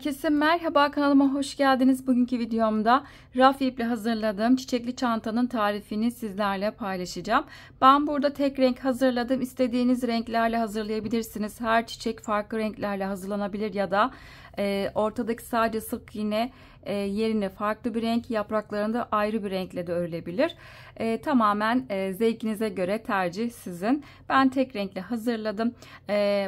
Herkese merhaba, kanalıma hoş geldiniz. Bugünkü videomda raf iple hazırladığım çiçekli çantanın tarifini sizlerle paylaşacağım. Ben burada tek renk hazırladım. İstediğiniz renklerle hazırlayabilirsiniz. Her çiçek farklı renklerle hazırlanabilir ya da ortadaki sadece sık iğne yerine farklı bir renk, yapraklarında ayrı bir renkle de örülebilir. Tamamen zevkinize göre, tercih sizin. Ben tek renkle hazırladım.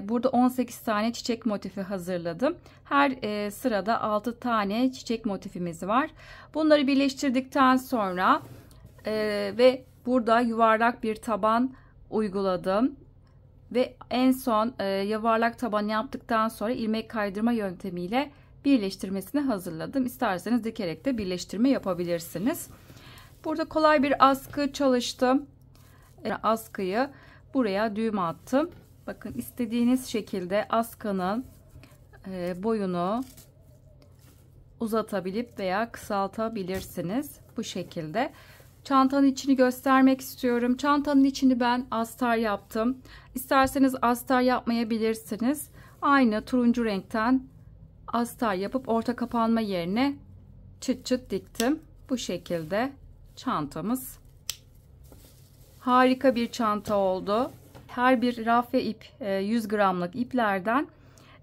Burada 18 tane çiçek motifi hazırladım. Her sırada 6 tane çiçek motifimiz var. Bunları birleştirdikten sonra ve burada yuvarlak bir taban uyguladım. Ve en son yuvarlak taban yaptıktan sonra ilmek kaydırma yöntemiyle birleştirmesini hazırladım. İsterseniz dikerek de birleştirme yapabilirsiniz. Burada kolay bir askı çalıştım. Askıyı buraya düğüm attım. Bakın, istediğiniz şekilde askının boyunu uzatabilip veya kısaltabilirsiniz. Bu şekilde. Çantanın içini göstermek istiyorum. Çantanın içini ben astar yaptım. İsterseniz astar yapmayabilirsiniz. Aynı turuncu renkten astar yapıp orta kapanma yerine çıt çıt diktim. Bu şekilde çantamız harika bir çanta oldu. Her bir rafya ip 100 gramlık iplerden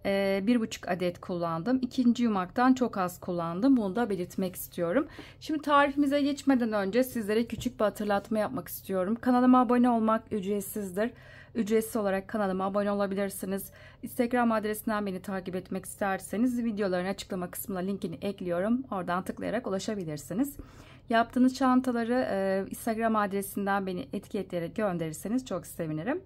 1,5 adet kullandım. İkinci yumaktan çok az kullandım. Bunu da belirtmek istiyorum. Şimdi tarifimize geçmeden önce sizlere küçük bir hatırlatma yapmak istiyorum. Kanalıma abone olmak ücretsizdir. Ücretsiz olarak kanalıma abone olabilirsiniz. Instagram adresinden beni takip etmek isterseniz videoların açıklama kısmına linkini ekliyorum. Oradan tıklayarak ulaşabilirsiniz. Yaptığınız çantaları Instagram adresinden beni etiketleyerek gönderirseniz çok sevinirim.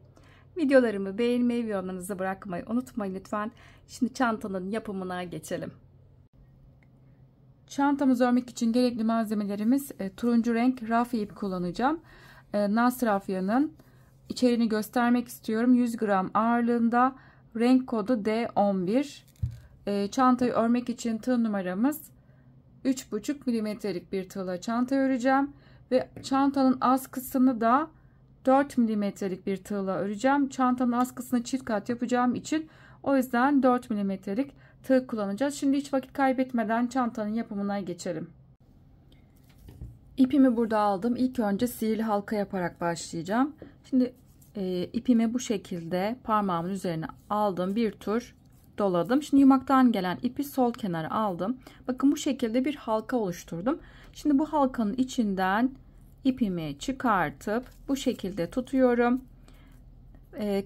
Videolarımı beğenmeyi ve yorumlarınızı bırakmayı unutmayın lütfen. Şimdi çantanın yapımına geçelim. Çantamızı örmek için gerekli malzemelerimiz turuncu renk rafya ip kullanacağım. Nas rafyanın içeriğini göstermek istiyorum. 100 gram ağırlığında, renk kodu D11. Çantayı örmek için tığ numaramız 3,5 milimetrelik bir tığla çanta öreceğim. Ve çantanın askısını da 4 milimetrelik bir tığla öreceğim. Çantanın askısını çift kat yapacağım için o yüzden 4 milimetrelik tığ kullanacağız. Şimdi hiç vakit kaybetmeden çantanın yapımına geçelim. İpimi burada aldım. İlk önce sihirli halka yaparak başlayacağım. Şimdi ipimi bu şekilde parmağımın üzerine aldım. Bir tur doladım. Şimdi yumaktan gelen ipi sol kenara aldım. Bakın, bu şekilde bir halka oluşturdum. Şimdi bu halkanın içinden ipimi çıkartıp bu şekilde tutuyorum.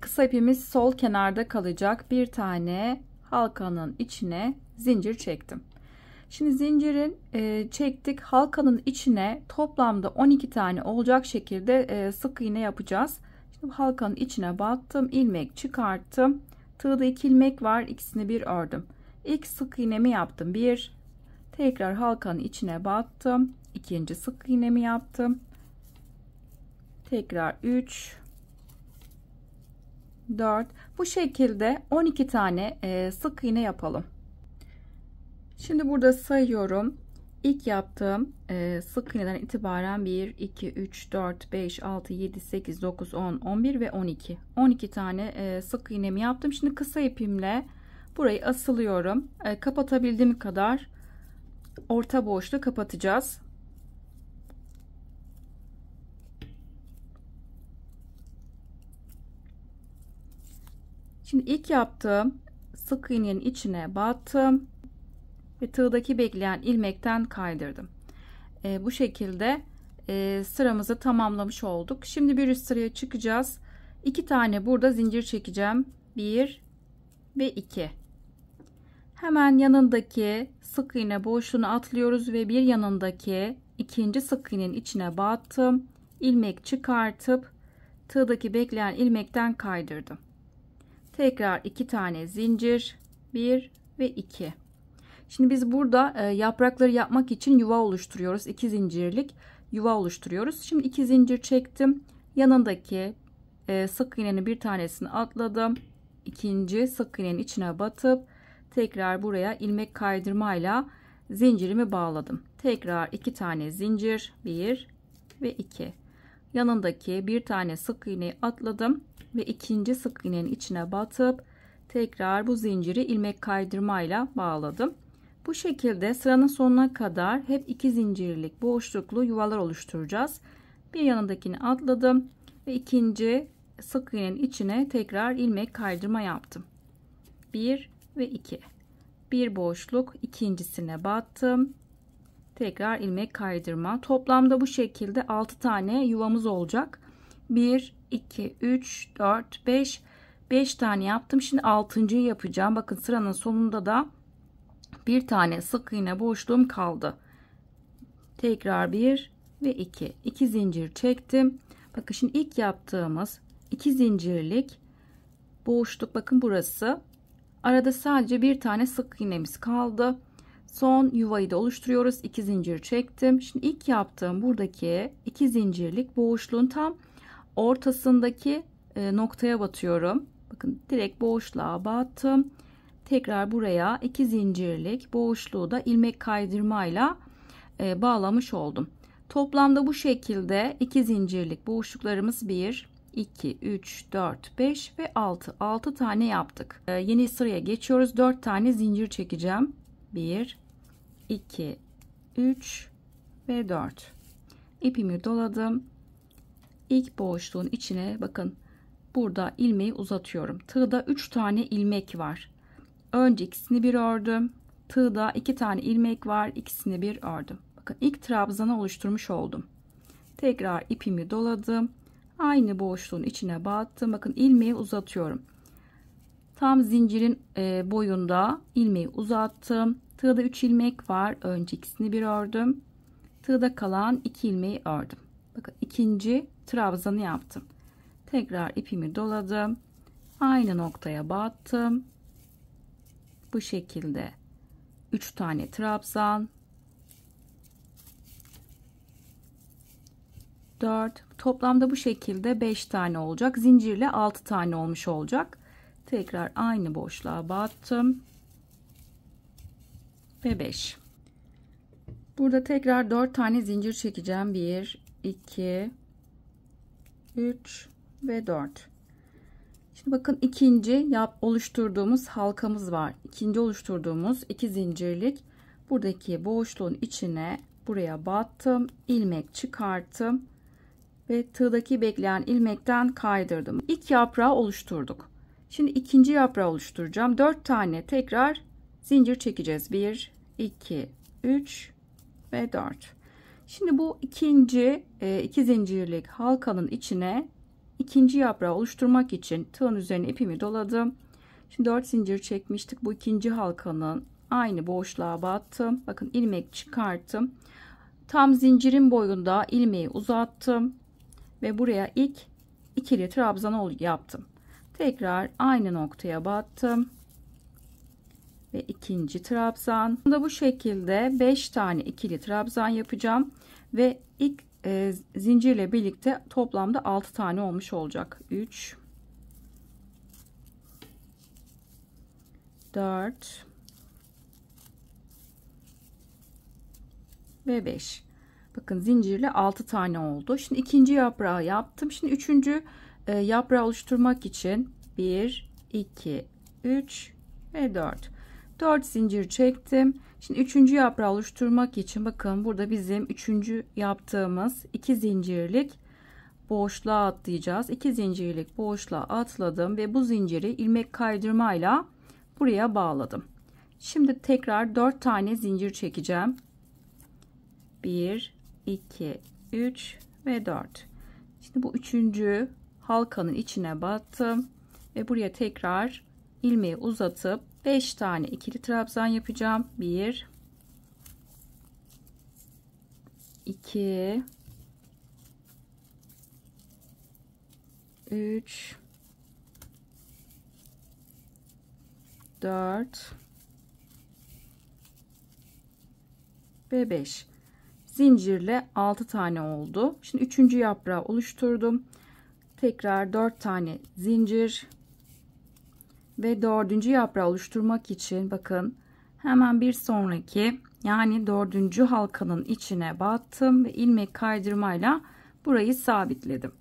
Kısa ipimiz sol kenarda kalacak. Bir tane halkanın içine zincir çektim. Şimdi zincirin çektik. Halkanın içine toplamda 12 tane olacak şekilde sık iğne yapacağız. Şimdi halkanın içine battım. İlmek çıkarttım. Tığda 2 ilmek var. İkisini bir ördüm. İlk sık iğnemi yaptım. Bir. Tekrar halkanın içine battım. İkinci sık iğnemi yaptım. Tekrar 3, 4. Bu şekilde 12 tane sık iğne yapalım. Şimdi burada sayıyorum. İlk yaptığım sık iğneden itibaren 1, 2, 3, 4, 5, 6, 7, 8, 9, 10, 11 ve 12. 12 tane sık iğnemi yaptım. Şimdi kısa ipimle burayı asılıyorum. Kapatabildiğim kadar orta boşluğu kapatacağız. Şimdi ilk yaptığım sık iğnenin içine battım ve tığdaki bekleyen ilmekten kaydırdım. Bu şekilde sıramızı tamamlamış olduk. Şimdi bir üst sıraya çıkacağız. 2 tane burada zincir çekeceğim. 1 ve 2. Hemen yanındaki sık iğne boşluğunu atlıyoruz ve bir yanındaki ikinci sık iğnenin içine battım. İlmek çıkartıp tığdaki bekleyen ilmekten kaydırdım. Tekrar 2 tane zincir, 1 ve 2. Şimdi biz burada yaprakları yapmak için yuva oluşturuyoruz. 2 zincirlik yuva oluşturuyoruz. Şimdi 2 zincir çektim. Yanındaki sık iğnenin bir tanesini atladım. İkinci sık iğnenin içine batıp tekrar buraya ilmek kaydırmayla zincirimi bağladım. Tekrar 2 tane zincir, 1 ve 2. Yanındaki bir tane sık iğneyi atladım ve ikinci sık iğnenin içine batıp tekrar bu zinciri ilmek kaydırmayla bağladım. Bu şekilde sıranın sonuna kadar hep 2 zincirlik boşluklu yuvalar oluşturacağız. Bir yanındakini atladım ve ikinci sık iğnenin içine tekrar ilmek kaydırma yaptım. 1 ve 2. Bir boşluk, ikincisine battım. Tekrar ilmek kaydırma. Toplamda bu şekilde 6 tane yuvamız olacak. 1 2 3 4 5 tane yaptım. Şimdi 6.'yı yapacağım. Bakın sıranın sonunda da bir tane sık iğne boşluğum kaldı. Tekrar 1 ve 2 zincir çektim. Bakın şimdi ilk yaptığımız 2 zincirlik boşluk, bakın burası. Arada sadece bir tane sık iğnemiz kaldı. Son yuvayı da oluşturuyoruz. 2 zincir çektim. Şimdi ilk yaptığım buradaki 2 zincirlik boşluğun tam ortasındaki noktaya batıyorum. Bakın direkt boşluğa battım. Tekrar buraya 2 zincirlik boşluğu da ilmek kaydırmayla bağlamış oldum. Toplamda bu şekilde 2 zincirlik boşluklarımız 1 2 3 4 5 ve 6 tane yaptık. Yeni sıraya geçiyoruz. 4 tane zincir çekeceğim. 1 2 3 ve 4. İpimi doladım. İlk boşluğun içine bakın, burada ilmeği uzatıyorum. Tığda 3 tane ilmek var. Önce ikisini bir ördüm. Tığda 2 tane ilmek var. İkisini bir ördüm. Bakın ilk trabzanı oluşturmuş oldum. Tekrar ipimi doladım. Aynı boşluğun içine battım. Bakın ilmeği uzatıyorum. Tam zincirin boyunda ilmeği uzattım. Tığda 3 ilmek var. Önce ikisini bir ördüm. Tığda kalan 2 ilmeği ördüm. Bakın ikinci trabzanı yaptım. Tekrar ipimi doladım. Aynı noktaya battım. Bu şekilde 3 tane trabzan, 4, toplamda bu şekilde 5 tane olacak. Zincirle 6 tane olmuş olacak. Tekrar aynı boşluğa battım ve 5. Burada tekrar 4 tane zincir çekeceğim. 1 2 3 ve 4. Şimdi bakın ikinci oluşturduğumuz halkamız var. İkinci oluşturduğumuz 2 zincirlik buradaki boşluğun içine buraya battım. İlmek çıkarttım ve tığdaki bekleyen ilmekten kaydırdım. İlk yaprağı oluşturduk. Şimdi ikinci yaprağı oluşturacağım. 4 tane tekrar zincir çekeceğiz. 1 2 3 ve 4. Şimdi bu ikinci 2 zincirlik halkanın içine ikinci yaprağı oluşturmak için tığın üzerine ipimi doladım. Şimdi 4 zincir çekmiştik. Bu ikinci halkanın aynı boşluğa battım. Bakın ilmek çıkarttım. Tam zincirin boyunda ilmeği uzattım ve buraya ilk ikili trabzan yaptım. Tekrar aynı noktaya battım ve ikinci trabzan. Bu şekilde 5 tane ikili trabzan yapacağım ve ilk zincirle birlikte toplamda 6 tane olmuş olacak. 3 4 ve 5. Bakın zincirle 6 tane oldu. Şimdi ikinci yaprağı yaptım. Şimdi üçüncü yaprağı oluşturmak için 1 2 3 ve 4 zincir çektim. Şimdi üçüncü yaprağı oluşturmak için bakın burada bizim üçüncü yaptığımız 2 zincirlik boşluğa atlayacağız. 2 zincirlik boşluğa atladım ve bu zinciri ilmek kaydırmayla buraya bağladım. Şimdi tekrar 4 tane zincir çekeceğim. 1 2 3 ve 4. Şimdi bu üçüncü halkanın içine battım ve buraya tekrar ilmeği uzatıp 5 tane ikili trabzan yapacağım. 1 2 3 4 ve 5. Zincirle 6 tane oldu. Şimdi üçüncü yaprağı oluşturdum. Tekrar 4 tane zincir ve dördüncü yaprağı oluşturmak için bakın hemen bir sonraki, yani dördüncü halkanın içine battım ve ilmek kaydırmayla burayı sabitledim.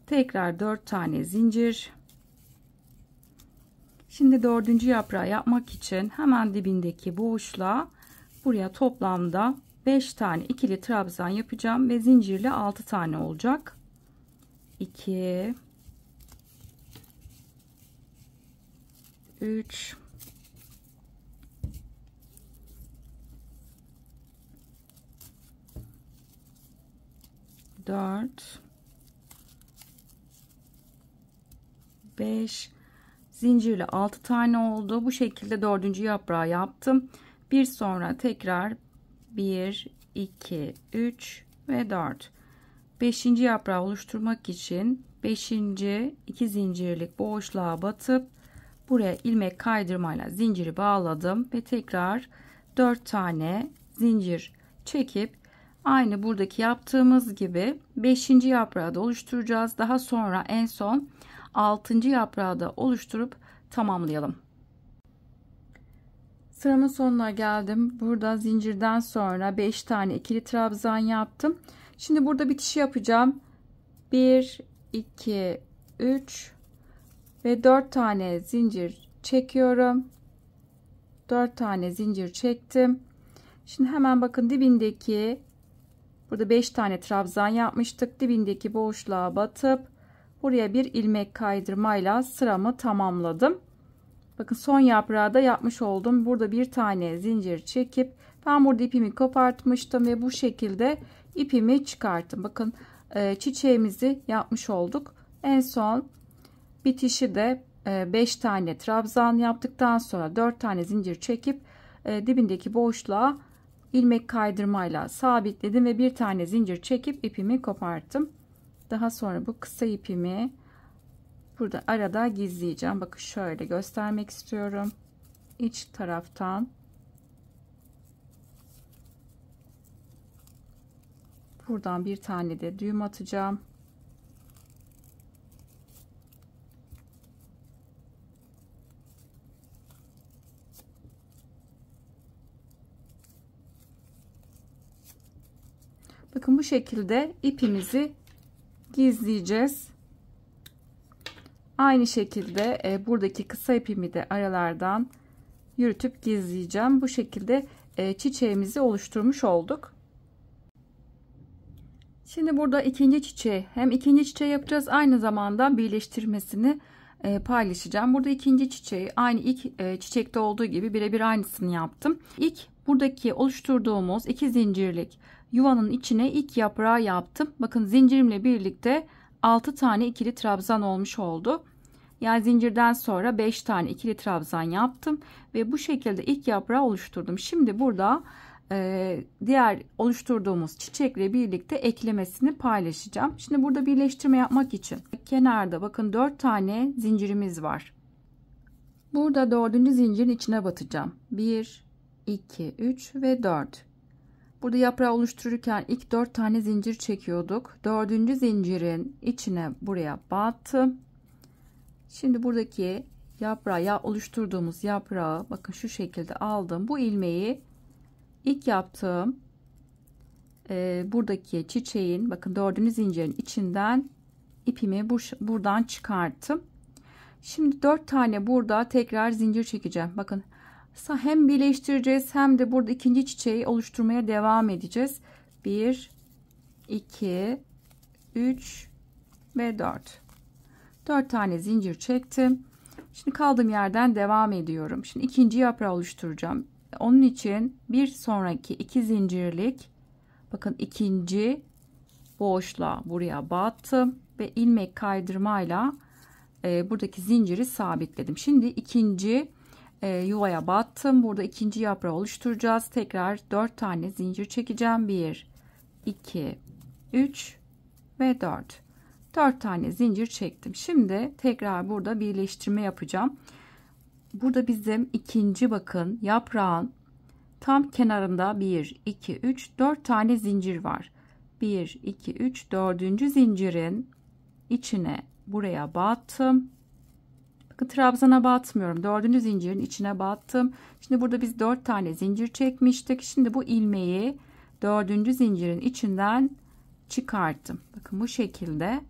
Tekrar 4 tane zincir. Şimdi dördüncü yaprağı yapmak için hemen dibindeki boşluğa Buraya toplamda 5 tane ikili trabzan yapacağım ve zincirle 6 tane olacak. 2 3 4 5 zincirle 6 tane oldu. Bu şekilde dördüncü yaprağı yaptım. Bir sonra tekrar 1 2 3 ve 4. Beşinci yaprağı oluşturmak için 5. 2 zincirlik boşluğa batıp buraya ilmek kaydırmayla zinciri bağladım ve tekrar 4 tane zincir çekip aynı buradaki yaptığımız gibi 5. yaprağı da oluşturacağız. Daha sonra en son 6. yaprağı da oluşturup tamamlayalım. Sıramın sonuna geldim. Burada zincirden sonra 5 tane ikili trabzan yaptım. Şimdi burada bitiş yapacağım. 1 2 3 ve 4 tane zincir çekiyorum. 4 tane zincir çektim. Şimdi hemen bakın dibindeki, burada 5 tane trabzan yapmıştık. Dibindeki boşluğa batıp buraya bir ilmek kaydırmayla sıramı tamamladım. Bakın son yaprağı da yapmış oldum. Burada bir tane zincir çekip ben burada ipimi kopartmıştım ve bu şekilde ipimi çıkarttım. Bakın çiçeğimizi yapmış olduk. En son bitişi de 5 tane trabzan yaptıktan sonra 4 tane zincir çekip dibindeki boşluğa ilmek kaydırmayla sabitledim ve bir tane zincir çekip ipimi koparttım. Daha sonra bu kısa ipimi burada arada gizleyeceğim. Bakın şöyle göstermek istiyorum. İç taraftan buradan bir tane de düğüm atacağım. Bakın bu şekilde ipimizi gizleyeceğiz. Aynı şekilde buradaki kısa ipimi de aralardan yürütüp gizleyeceğim. Bu şekilde çiçeğimizi oluşturmuş olduk. Şimdi burada ikinci çiçeği, hem ikinci çiçeği yapacağız, aynı zamanda birleştirmesini paylaşacağım. Burada ikinci çiçeği aynı ilk çiçekte olduğu gibi birebir aynısını yaptım. İlk buradaki oluşturduğumuz 2 zincirlik yuvanın içine ilk yaprağı yaptım. Bakın zincirimle birlikte 6 tane ikili trabzan olmuş oldu. Yani zincirden sonra 5 tane ikili trabzan yaptım ve bu şekilde ilk yaprağı oluşturdum. Şimdi burada diğer oluşturduğumuz çiçekle birlikte eklemesini paylaşacağım. Şimdi burada birleştirme yapmak için kenarda bakın 4 tane zincirimiz var. Burada 4. zincirin içine batacağım. 1 2 3 ve 4. Burada yaprağı oluştururken ilk 4 tane zincir çekiyorduk. 4. zincirin içine buraya battım. Şimdi buradaki yaprağı oluşturduğumuz yaprağı bakın şu şekilde aldım. Bu ilmeği ilk yaptığım buradaki çiçeğin bakın 4. zincirin içinden ipimi buradan çıkarttım. Şimdi 4 tane burada tekrar zincir çekeceğim. Bakın hem birleştireceğiz hem de burada ikinci çiçeği oluşturmaya devam edeceğiz. 1 2 3 ve 4 tane zincir çektim. Şimdi kaldığım yerden devam ediyorum. Şimdi ikinci yaprağı oluşturacağım. Onun için bir sonraki 2 zincirlik bakın ikinci boşluğa buraya battım ve ilmek kaydırmayla buradaki zinciri sabitledim. Şimdi ikinci yuvaya battım. Burada ikinci yaprağı oluşturacağız. Tekrar 4 tane zincir çekeceğim. 1 2 3 ve 4 tane zincir çektim. Şimdi tekrar burada birleştirme yapacağım. Burada bizim ikinci bakın yaprağın tam kenarında 1 2 3 4 tane zincir var. 1 2 3 4. zincirin içine buraya battım. Bakın trabzana batmıyorum. 4. zincirin içine battım. Şimdi burada biz 4 tane zincir çekmiştik. Şimdi bu ilmeği 4. zincirin içinden çıkarttım. Bakın bu şekilde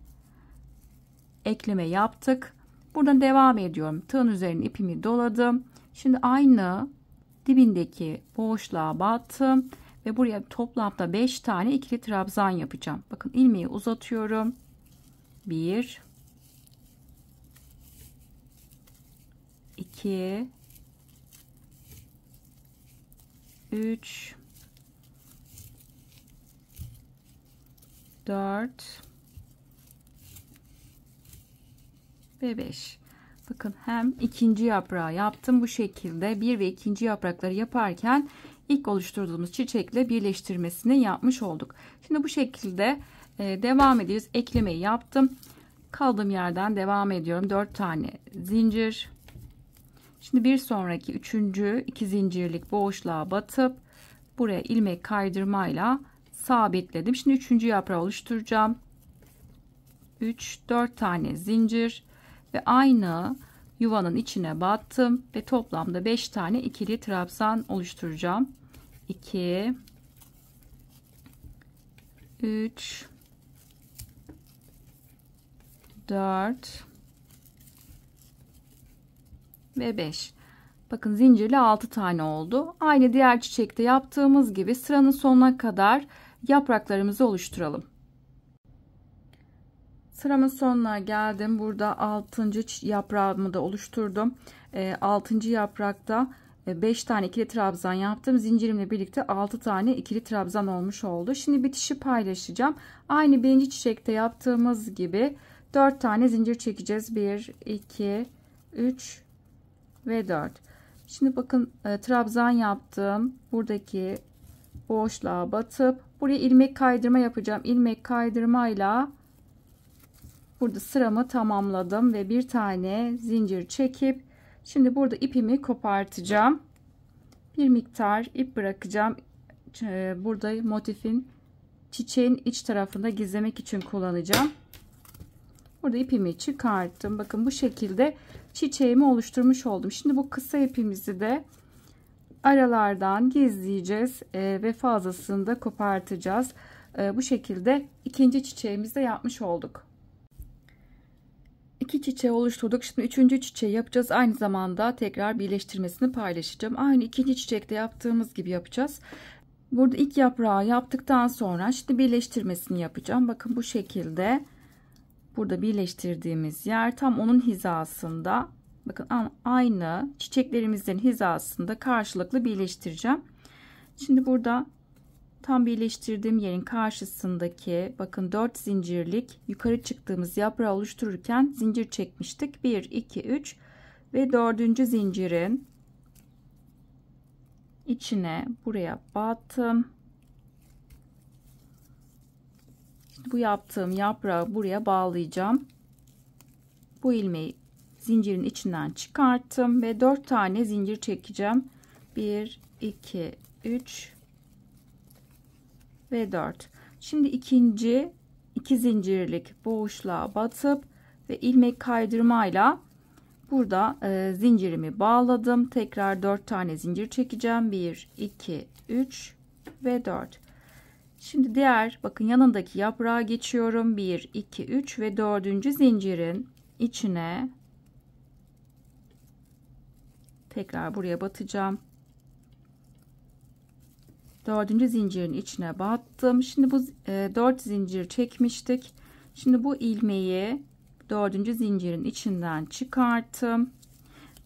ekleme yaptık. Buradan devam ediyorum. Tığın üzerine ipimi doladım. Şimdi aynı dibindeki boşluğa battım ve buraya toplamda 5 tane ikili trabzan yapacağım. Bakın ilmeği uzatıyorum. 1 2 3 4 ve 5. Bakın hem ikinci yaprağı yaptım bu şekilde. Bir ve ikinci yaprakları yaparken ilk oluşturduğumuz çiçekle birleştirmesini yapmış olduk. Şimdi bu şekilde devam ediyoruz. Eklemeyi yaptım. Kaldığım yerden devam ediyorum. 4 tane zincir. Şimdi bir sonraki üçüncü 2 zincirlik boşluğa batıp buraya ilmek kaydırmayla sabitledim. Şimdi üçüncü yaprağı oluşturacağım. 4 tane zincir ve aynı yuvanın içine battım ve toplamda 5 tane ikili trabzan oluşturacağım. 2 3 4 ve 5. Bakın zincirli 6 tane oldu. Aynı diğer çiçekte yaptığımız gibi sıranın sonuna kadar yapraklarımızı oluşturalım. Sıramın sonuna geldim. Burada 6. yaprağımı da oluşturdum. 6. yaprakta 5 tane ikili trabzan yaptım. Zincirimle birlikte 6 tane ikili trabzan olmuş oldu. Şimdi bitişi paylaşacağım. Aynı birinci çiçekte yaptığımız gibi 4 tane zincir çekeceğiz. 1 2 3 ve 4. Şimdi bakın trabzan yaptım. Buradaki boşluğa batıp buraya ilmek kaydırma yapacağım. İlmek kaydırmayla burada sıramı tamamladım ve bir tane zincir çekip şimdi burada ipimi kopartacağım. Bir miktar ip bırakacağım. Burada motifin çiçeğin iç tarafında gizlemek için kullanacağım. Burada ipimi çıkarttım. Bakın bu şekilde çiçeğimi oluşturmuş oldum. Şimdi bu kısa ipimizi de aralardan gizleyeceğiz ve fazlasını da kopartacağız. Bu şekilde ikinci çiçeğimizi de yapmış olduk. İki çiçeği oluşturduk. Şimdi üçüncü çiçeği yapacağız. Aynı zamanda tekrar birleştirmesini paylaşacağım. Aynı ikinci çiçekte yaptığımız gibi yapacağız. Burada ilk yaprağı yaptıktan sonra şimdi birleştirmesini yapacağım. Bakın bu şekilde burada birleştirdiğimiz yer tam onun hizasında. Bakın aynı çiçeklerimizin hizasında karşılıklı birleştireceğim. Şimdi burada tam birleştirdiğim yerin karşısındaki bakın 4 zincirlik yukarı çıktığımız yaprağı oluştururken zincir çekmiştik. 1 2 3 ve 4. zincirin içine buraya battım. Şimdi bu yaptığım yaprağı buraya bağlayacağım. Bu ilmeği zincirin içinden çıkarttım ve 4 tane zincir çekeceğim. 1 2 3 ve 4. Şimdi ikinci 2 zincirlik boşluğa batıp ve ilmek kaydırmayla burada zincirimi bağladım. Tekrar 4 tane zincir çekeceğim. 1 2 3 ve 4. Şimdi diğer bakın yanındaki yaprağa geçiyorum. 1 2 3 ve 4. zincirin içine tekrar buraya batacağım. 4. zincirin içine battım. Şimdi bu 4 zincir çekmiştik. Şimdi bu ilmeği 4. zincirin içinden çıkarttım.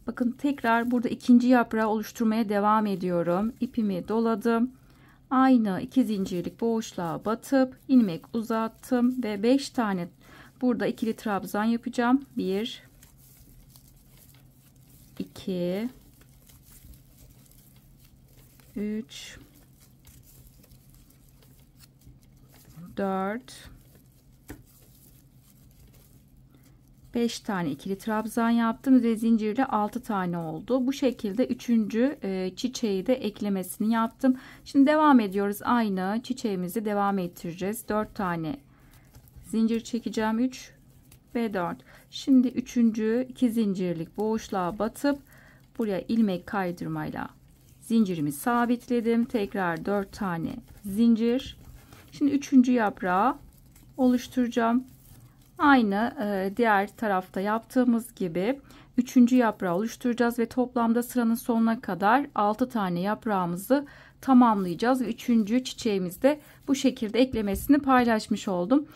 Bakın tekrar burada ikinci yaprağı oluşturmaya devam ediyorum. İpimi doladım. Aynı 2 zincirlik boşluğa batıp ilmek uzattım ve 5 tane burada ikili trabzan yapacağım. 1 2 3 4 5 tane ikili trabzan yaptım ve zincirle 6 tane oldu. Bu şekilde 3. çiçeği de eklemesini yaptım. Şimdi devam ediyoruz. Aynı çiçeğimizi devam ettireceğiz. 4 tane zincir çekeceğim. 3 ve 4. Şimdi 3. 2 zincirlik boşluğa batıp buraya ilmek kaydırmayla zincirimi sabitledim. Tekrar 4 tane zincir. Şimdi 3. yaprağı oluşturacağım. Aynı diğer tarafta yaptığımız gibi üçüncü yaprağı oluşturacağız ve toplamda sıranın sonuna kadar 6 tane yaprağımızı tamamlayacağız ve üçüncü çiçeğimizde bu şekilde eklemesini paylaşmış oldum.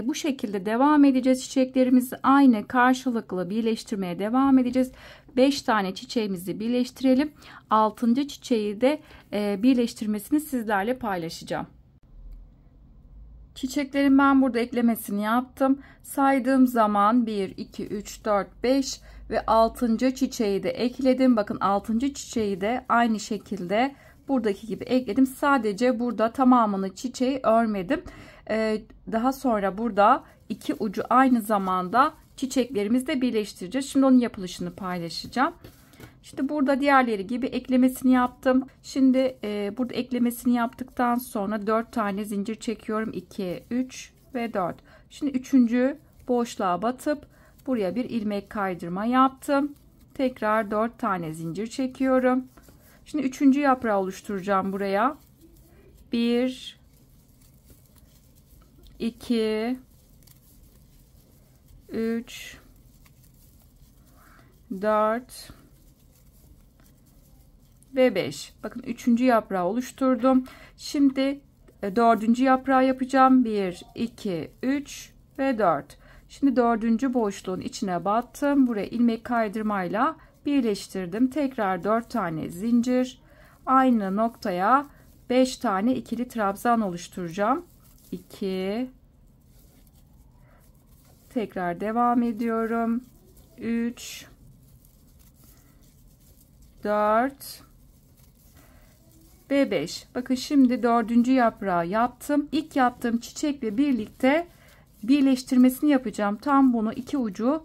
Bu şekilde devam edeceğiz. Çiçeklerimizi aynı karşılıklı birleştirmeye devam edeceğiz. 5 tane çiçeğimizi birleştirelim. 6. çiçeği de birleştirmesini sizlerle paylaşacağım. Çiçeklerin ben burada eklemesini yaptım. Saydığım zaman 1, 2, 3, 4, 5 ve 6. çiçeği de ekledim. Bakın 6. çiçeği de aynı şekilde buradaki gibi ekledim. Sadece burada tamamını çiçeği örmedim. Daha sonra burada iki ucu aynı zamanda çiçeklerimizi de birleştireceğiz. Şimdi onun yapılışını paylaşacağım. İşte burada diğerleri gibi eklemesini yaptım. Şimdi burada eklemesini yaptıktan sonra 4 tane zincir çekiyorum. 2, 3 ve 4. Şimdi 3. boşluğa batıp buraya bir ilmek kaydırma yaptım. Tekrar 4 tane zincir çekiyorum. Şimdi 3. yaprağı oluşturacağım buraya. 1, 2, 3, 4 ve 5. Bakın 3. yaprağı oluşturdum. Şimdi 4. yaprağı yapacağım. 1, 2, 3 ve 4. Şimdi 4. boşluğun içine battım. Buraya ilmek kaydırmayla birleştirdim. Tekrar 4 tane zincir. Aynı noktaya 5 tane ikili trabzan oluşturacağım. 2, tekrar devam ediyorum. 3, 4 ve 5. Bakın şimdi 4. yaprağı yaptım. İlk yaptığım çiçekle birlikte birleştirmesini yapacağım. Tam bunu iki ucu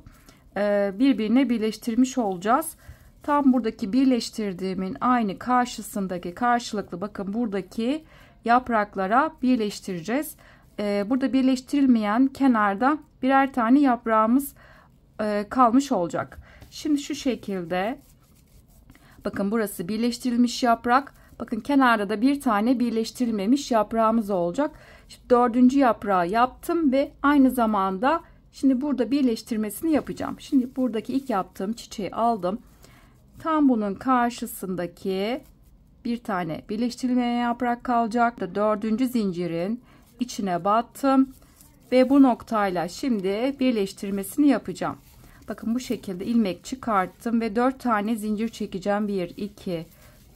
birbirine birleştirmiş olacağız. Tam buradaki birleştirdiğimin aynı karşısındaki karşılıklı bakın buradaki yapraklara birleştireceğiz. Burada birleştirilmeyen kenarda birer tane yaprağımız kalmış olacak. Şimdi şu şekilde bakın burası birleştirilmiş yaprak. Bakın kenarda da bir tane birleştirilmemiş yaprağımız olacak. Şimdi 4. yaprağı yaptım ve aynı zamanda şimdi burada birleştirmesini yapacağım. Şimdi buradaki ilk yaptığım çiçeği aldım. Tam bunun karşısındaki bir tane birleştirilmeyen yaprak kalacak. 4. zincirin içine battım ve bu noktayla şimdi birleştirmesini yapacağım. Bakın bu şekilde ilmek çıkarttım ve 4 tane zincir çekeceğim. 1, 2,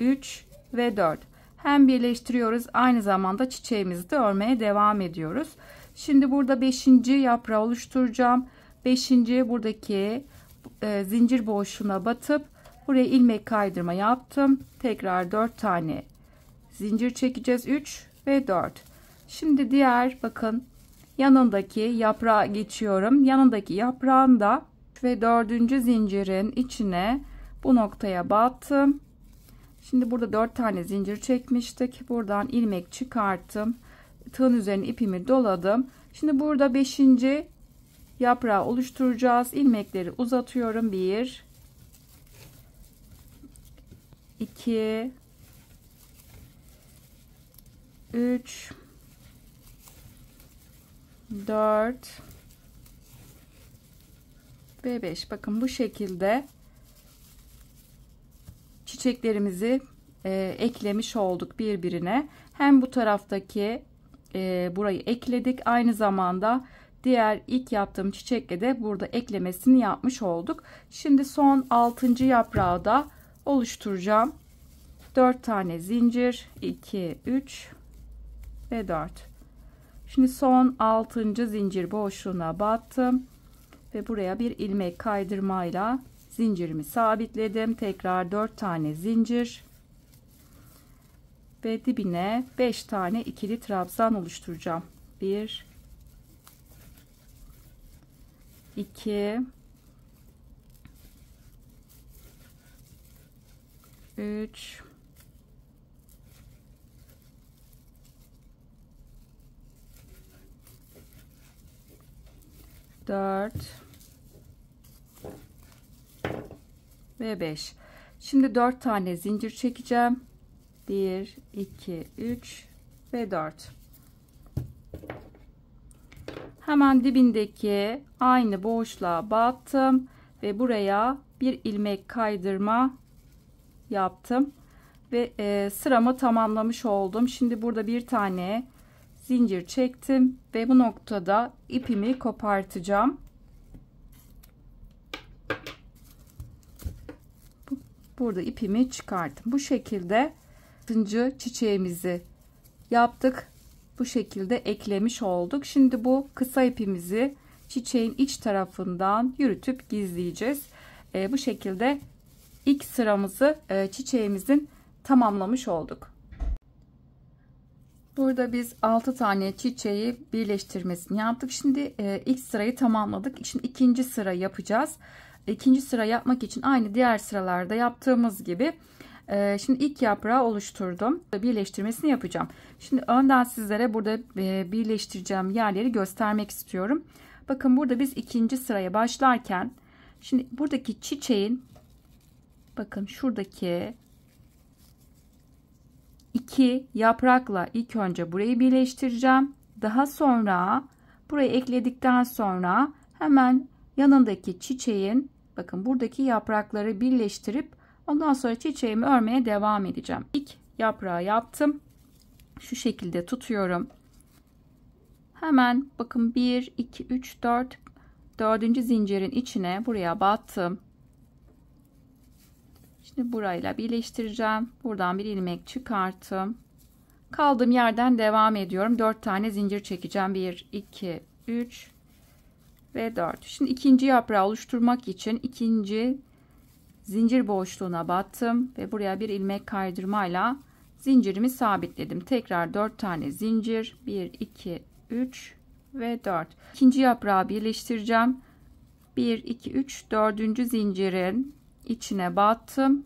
3 ve 4. Hem birleştiriyoruz aynı zamanda çiçeğimizi de örmeye devam ediyoruz. Şimdi burada 5. yaprağı oluşturacağım. 5. buradaki zincir boşluğuna batıp buraya ilmek kaydırma yaptım. Tekrar 4 tane zincir çekeceğiz. 3 ve 4. Şimdi diğer bakın yanındaki yaprağa geçiyorum. Yanındaki yaprağın da ve 4. zincirin içine bu noktaya battım. Şimdi burada 4 tane zincir çekmiştik. Buradan ilmek çıkarttım. Tığın üzerine ipimi doladım. Şimdi burada 5. yaprağı oluşturacağız. İlmekleri uzatıyorum. 1, 2, 3, 4 ve 5. Bakın bu şekilde çiçeklerimizi eklemiş olduk birbirine. Hem bu taraftaki burayı ekledik. Aynı zamanda diğer ilk yaptığım çiçekle de burada eklemesini yapmış olduk. Şimdi son 6. yaprağı da oluşturacağım. 4 tane zincir. 2, 3 ve 4. Şimdi son 6. zincir boşluğuna battım. Ve buraya bir ilmek kaydırmayla zincirimi sabitledim. Tekrar 4 tane zincir ve dibine 5 tane ikili trabzan oluşturacağım. 1, 2, 3, 4 ve 5. Şimdi 4 tane zincir çekeceğim. 1, 2, 3 ve 4. Hemen dibindeki aynı boşluğa battım ve buraya bir ilmek kaydırma yaptım ve sıramı tamamlamış oldum. Şimdi burada bir tane zincir çektim ve bu noktada ipimi kopartacağım. Burada ipimi çıkarttım. Bu şekilde 6. çiçeğimizi yaptık. Bu şekilde eklemiş olduk. Şimdi bu kısa ipimizi çiçeğin iç tarafından yürütüp gizleyeceğiz. Bu şekilde ilk sıramızı çiçeğimizin tamamlamış olduk. Burada biz 6 tane çiçeği birleştirmesini yaptık. Şimdi ilk sırayı tamamladık. Şimdi ikinci sıra yapacağız. İkinci sıra yapmak için aynı diğer sıralarda yaptığımız gibi şimdi ilk yaprağı oluşturdum. Birleştirmesini yapacağım. Şimdi önden sizlere burada birleştireceğim yerleri göstermek istiyorum. Bakın burada biz ikinci sıraya başlarken şimdi buradaki çiçeğin, bakın şuradaki 2 yaprakla ilk önce burayı birleştireceğim. Daha sonra burayı ekledikten sonra hemen yanındaki çiçeğin, bakın buradaki yaprakları birleştirip ondan sonra çiçeğimi örmeye devam edeceğim. İlk yaprağı yaptım. Şu şekilde tutuyorum. Hemen bakın 1 2 3 4 dördüncü zincirin içine buraya battım. Şimdi burayla birleştireceğim. Buradan bir ilmek çıkarttım. Kaldığım yerden devam ediyorum. 4 tane zincir çekeceğim. 1 2 3 ve 4. Şimdi ikinci yaprağı oluşturmak için ikinci zincir boşluğuna battım ve buraya bir ilmek kaydırmayla zincirimi sabitledim. Tekrar 4 tane zincir. 1 2 3 ve 4. İkinci yaprağı birleştireceğim. 1 2 3 dördüncü zincirin içine battım.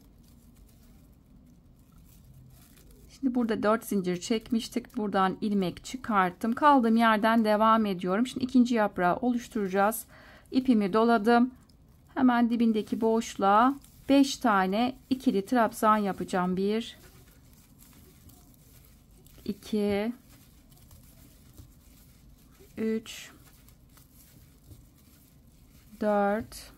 Şimdi burada 4 zincir çekmiştik. Buradan ilmek çıkarttım. Kaldığım yerden devam ediyorum. Şimdi ikinci yaprağı oluşturacağız. İpimi doladım. Hemen dibindeki boşluğa 5 tane ikili trabzan yapacağım. 1 2 3 4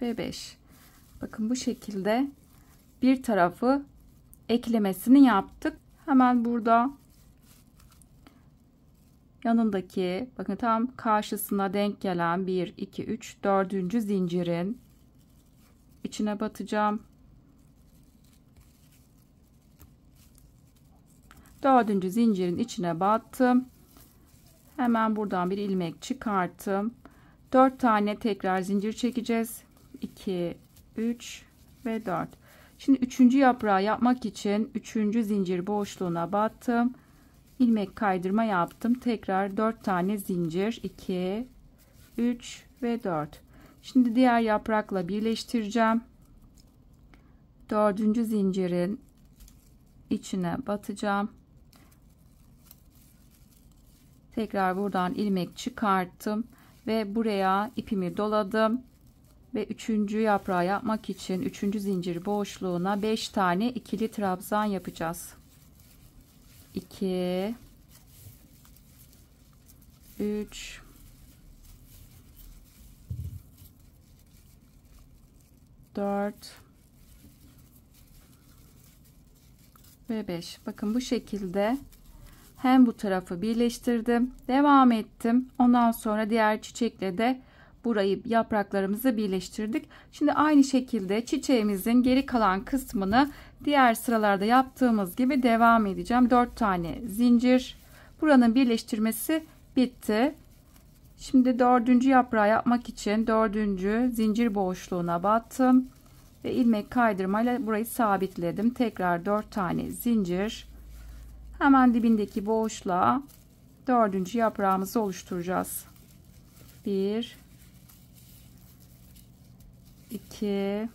ve 5. Bakın bu şekilde bir tarafı eklemesini yaptık. Hemen burada yanındaki, bakın tam karşısına denk gelen 1 2 3 dördüncü zincirin içine batacağım. Dördüncü zincirin içine battım. Hemen buradan bir ilmek çıkarttım. 4 tane tekrar zincir çekeceğiz. 2 3 ve 4. Şimdi üçüncü yaprağı yapmak için üçüncü zincir boşluğuna battım. İlmek kaydırma yaptım. Tekrar 4 tane zincir. 2 3 ve 4. Şimdi diğer yaprakla birleştireceğim. Dördüncü zincirin içine batacağım. Tekrar buradan ilmek çıkarttım ve buraya ipimi doladım ve üçüncü yaprağı yapmak için üçüncü zincir boşluğuna 5 tane ikili trabzan yapacağız. 2 3 4 ve 5. Bakın bu şekilde hem bu tarafı birleştirdim, devam ettim. Ondan sonra diğer çiçekle de burayı, yapraklarımızı birleştirdik. Şimdi aynı şekilde çiçeğimizin geri kalan kısmını diğer sıralarda yaptığımız gibi devam edeceğim. 4 tane zincir. Buranın birleştirmesi bitti. Şimdi dördüncü yaprağı yapmak için dördüncü zincir boşluğuna battım ve ilmek kaydırmayla burayı sabitledim. Tekrar 4 tane zincir. Hemen dibindeki boşluğa dördüncü yaprağımızı oluşturacağız. 1 2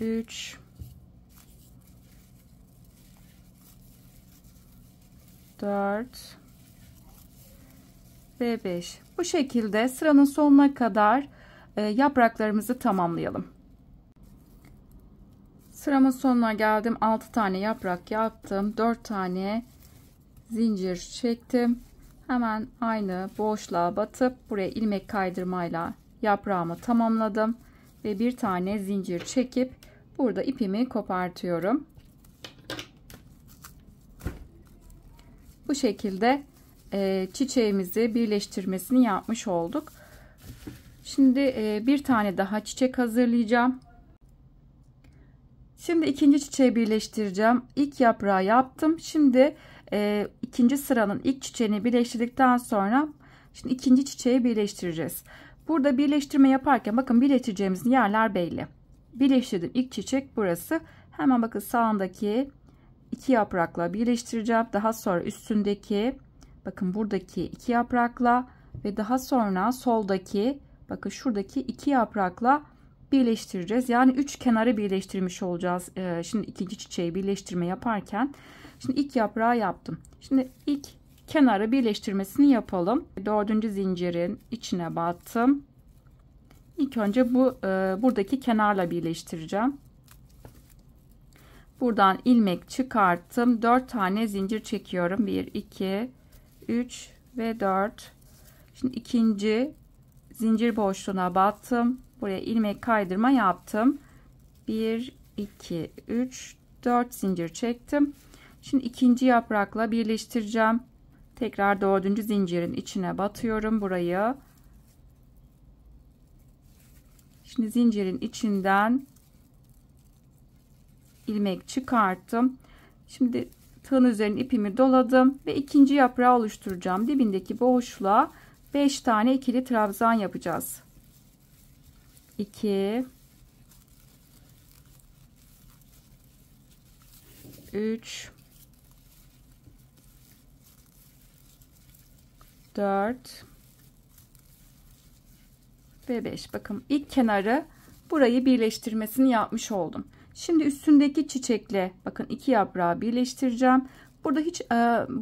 3 4 ve 5. Bu şekilde sıranın sonuna kadar yapraklarımızı tamamlayalım. Sıramın sonuna geldim. 6 tane yaprak yaptım. 4 tane zincir çektim. Hemen aynı boşluğa batıp buraya ilmek kaydırmayla yaprağımı tamamladım ve bir tane zincir çekip burada ipimi kopartıyorum. Bu şekilde çiçeğimizi birleştirmesini yapmış olduk. Şimdi bir tane daha çiçek hazırlayacağım. Şimdi ikinci çiçeği birleştireceğim. İlk yaprağı yaptım. Şimdi ikinci sıranın ilk çiçeğini birleştirdikten sonra şimdi ikinci çiçeği birleştireceğiz. Burada birleştirme yaparken bakın birleştireceğimiz yerler belli. Birleştirdim, ilk çiçek burası. Hemen bakın sağındaki iki yaprakla birleştireceğim. Daha sonra üstündeki bakın buradaki iki yaprakla ve daha sonra soldaki bakın şuradaki iki yaprakla birleştireceğiz. Yani üç kenarı birleştirmiş olacağız. Şimdi ikinci çiçeği birleştirme yaparken. Şimdi ilk yaprağı yaptım. Şimdi ilk kenarı birleştirmesini yapalım. Dördüncü zincirin içine battım. İlk önce buradaki kenarla birleştireceğim. Buradan ilmek çıkarttım. 4 tane zincir çekiyorum. 1, 2, 3 ve 4. Şimdi ikinci zincir boşluğuna battım. Buraya ilmek kaydırma yaptım. 1, 2, 3, 4 zincir çektim. Şimdi ikinci yaprakla birleştireceğim. Tekrar dördüncü zincirin içine batıyorum burayı. Şimdi zincirin içinden ilmek çıkarttım. Şimdi tığın üzerine ipimi doladım ve ikinci yaprağı oluşturacağım. Dibindeki boşluğa 5 tane ikili trabzan yapacağız. 2 3 4 ve 5. Bakın ilk kenarı burayı birleştirmesini yapmış oldum. Şimdi üstündeki çiçekle bakın iki yaprağı birleştireceğim. Burada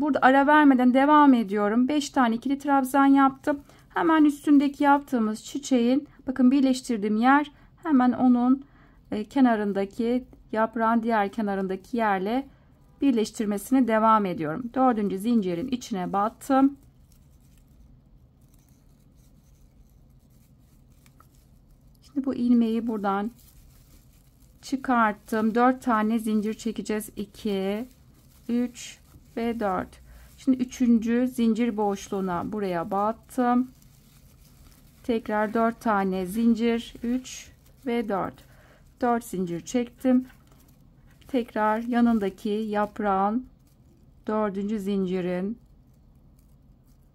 burada ara vermeden devam ediyorum. 5 tane ikili trabzan yaptım. Hemen üstündeki yaptığımız çiçeğin bakın birleştirdiğim yer hemen onun kenarındaki yaprağın diğer kenarındaki yerle birleştirmesine devam ediyorum. Dördüncü zincirin içine battım. Şimdi bu ilmeği buradan çıkarttım. 4 tane zincir çekeceğiz. 2, 3 ve 4. Şimdi 3. zincir boşluğuna buraya battım. Tekrar 4 tane zincir, 3 ve 4. 4 zincir çektim. Tekrar yanındaki yaprağın 4. zincirin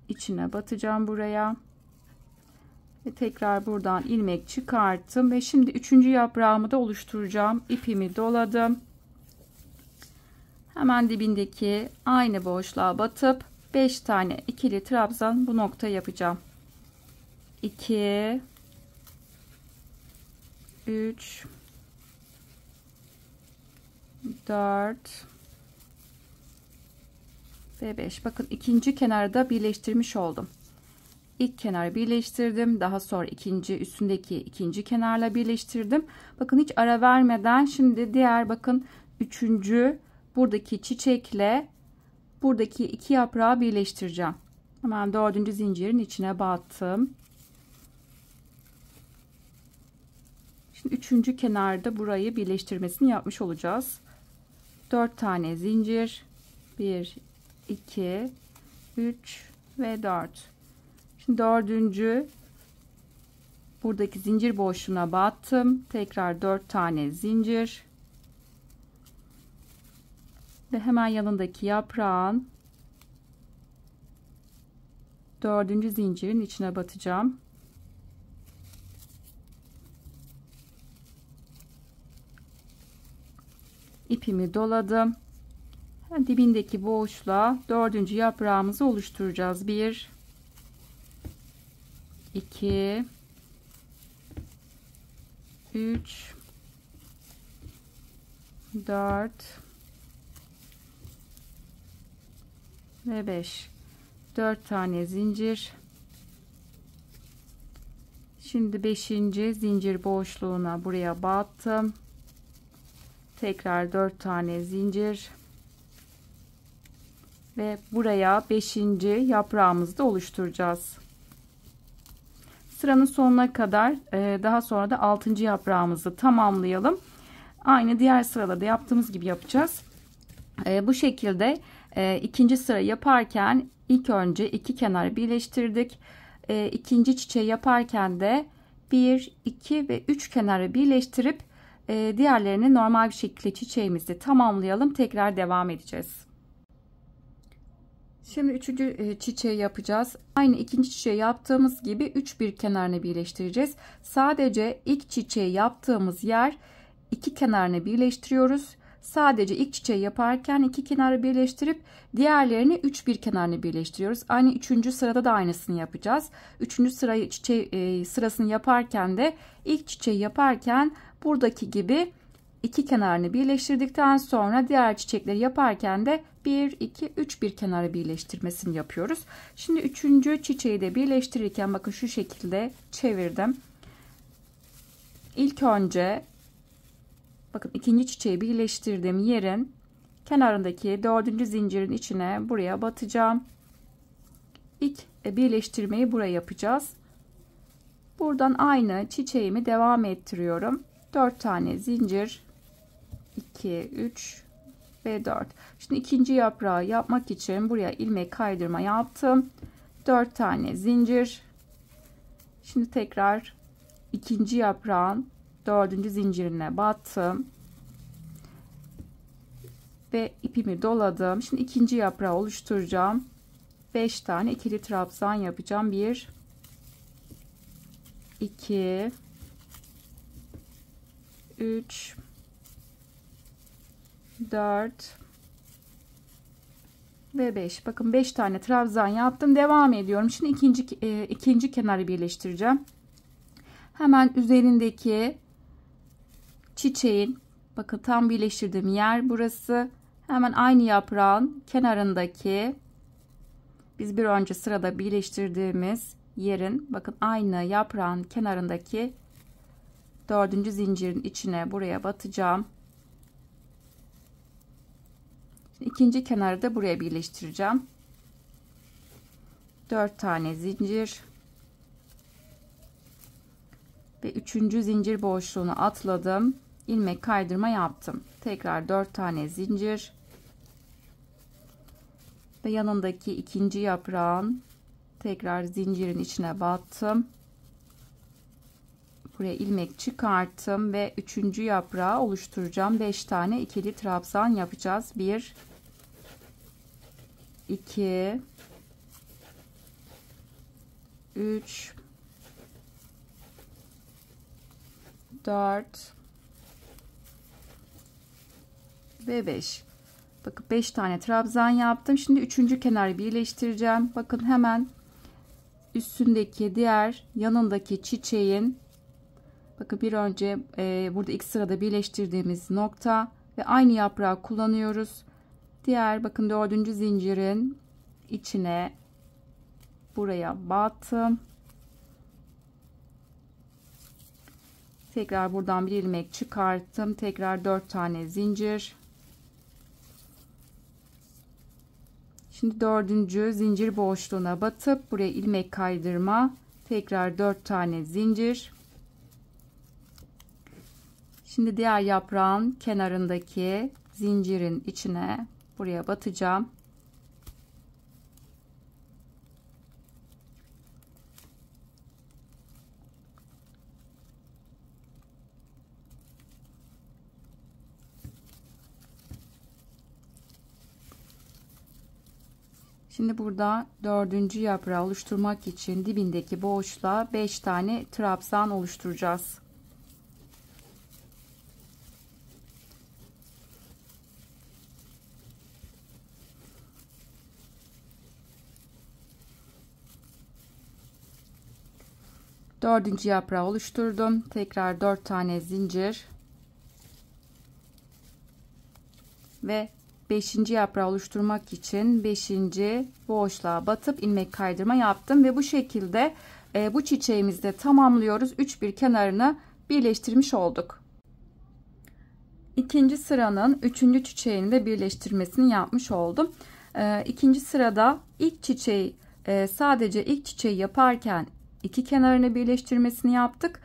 içine batacağım buraya. Ve tekrar buradan ilmek çıkarttım ve şimdi 3. yaprağımı da oluşturacağım. İpimi doladım. Hemen dibindeki aynı boşluğa batıp 5 tane ikili trabzan bu nokta yapacağım. 2 3 4 ve 5. Bakın ikinci kenarı da birleştirmiş oldum. İlk kenarı birleştirdim. Daha sonra üstündeki ikinci kenarla birleştirdim. Bakın hiç ara vermeden şimdi diğer bakın 3. buradaki çiçekle buradaki iki yaprağı birleştireceğim. Hemen 4. zincirin içine battım. Şimdi 3. kenarda burayı birleştirmesini yapmış olacağız. 4 tane zincir. 1, 2, 3 ve 4. Şimdi 4. buradaki zincir boşluğuna battım. Tekrar 4 tane zincir. Ve hemen yanındaki yaprağın 4. zincirin içine batacağım. İpimi doladım. Dibindeki boşluğa 4. yaprağımızı oluşturacağız. 1 2 3 4 ve 5. 4 tane zincir. Şimdi 5. zincir boşluğuna buraya battım. Tekrar 4 tane zincir. Ve buraya 5. yaprağımızı da oluşturacağız. Sıranın sonuna kadar daha sonra da 6. yaprağımızı tamamlayalım. Aynı diğer sıralarda yaptığımız gibi yapacağız. Bu şekilde ikinci sıra yaparken ilk önce iki kenarı birleştirdik. İkinci çiçeği yaparken de 1, 2 ve 3 kenarı birleştirip diğerlerini normal bir şekilde çiçeğimizi tamamlayalım. Tekrar devam edeceğiz. Şimdi üçüncü çiçeği yapacağız. Aynı ikinci çiçeği yaptığımız gibi 3 bir kenarını birleştireceğiz. Sadece ilk çiçeği yaptığımız yer iki kenarını birleştiriyoruz. Sadece ilk çiçeği yaparken iki kenarı birleştirip diğerlerini 3 bir kenarını birleştiriyoruz. Aynı 3. sırada da aynısını yapacağız. 3. sırayı sırasını yaparken de ilk çiçeği yaparken buradaki gibi iki kenarını birleştirdikten sonra diğer çiçekleri yaparken de 1, 2, 3 bir kenarı birleştirmesini yapıyoruz. Şimdi 3. çiçeği de birleştirirken bakın şu şekilde çevirdim. İlk önce bakın ikinci çiçeği birleştirdiğim yerin kenarındaki 4. zincirin içine buraya batacağım. İlk birleştirmeyi buraya yapacağız. Buradan aynı çiçeğimi devam ettiriyorum. 4 tane zincir, 2, 3 ve 4. Şimdi ikinci yaprağı yapmak için buraya ilmek kaydırma yaptım. 4 tane zincir. Şimdi tekrar ikinci yaprağın 4. zincirine battım ve ipimi doladım. Şimdi ikinci yaprağı oluşturacağım. 5 tane ikili trabzan yapacağım. 1, 2, 3, 4 ve 5. Bakın 5 tane trabzan yaptım. Devam ediyorum. Şimdi ikinci kenarı birleştireceğim. Hemen üzerindeki çiçeğin bakın tam birleştirdiğim yer burası. Hemen aynı yaprağın kenarındaki biz bir önce sırada birleştirdiğimiz yerin bakın aynı yaprağın kenarındaki 4. zincirin içine buraya batacağım. İkinci kenarı da buraya birleştireceğim. 4 tane zincir ve 3. zincir boşluğunu atladım. İlmek kaydırma yaptım. Tekrar 4 tane zincir ve yanındaki ikinci yaprağın tekrar zincirin içine battım. Buraya ilmek çıkarttım ve 3. yaprağı oluşturacağım. 5 tane ikili trabzan yapacağız. 1, 2, 3, 4 ve 5. Bakın 5 tane trabzan yaptım. Şimdi 3. kenarı birleştireceğim. Bakın hemen üstündeki diğer yanındaki çiçeğin bakın bir önce burada ilk sırada birleştirdiğimiz nokta ve aynı yaprağı kullanıyoruz. Diğer bakın 4. zincirin içine buraya battım. Tekrar buradan bir ilmek çıkarttım. Tekrar 4 tane zincir. Şimdi 4. zincir boşluğuna batıp buraya ilmek kaydırma. Tekrar 4 tane zincir. Şimdi diğer yaprağın kenarındaki zincirin içine buraya batacağım. Şimdi burada 4. yaprağı oluşturmak için dibindeki boşluğa 5 tane trabzan oluşturacağız. Dördüncü yaprağı oluşturdum. Tekrar 4 tane zincir ve 5. yaprağı oluşturmak için 5. boşluğa batıp ilmek kaydırma yaptım ve bu şekilde bu çiçeğimizi de tamamlıyoruz. 3 bir kenarını birleştirmiş olduk. İkinci sıranın 3. çiçeğini de birleştirmesini yapmış oldum. İkinci sırada ilk çiçeği sadece ilk çiçeği yaparken iki kenarını birleştirmesini yaptık.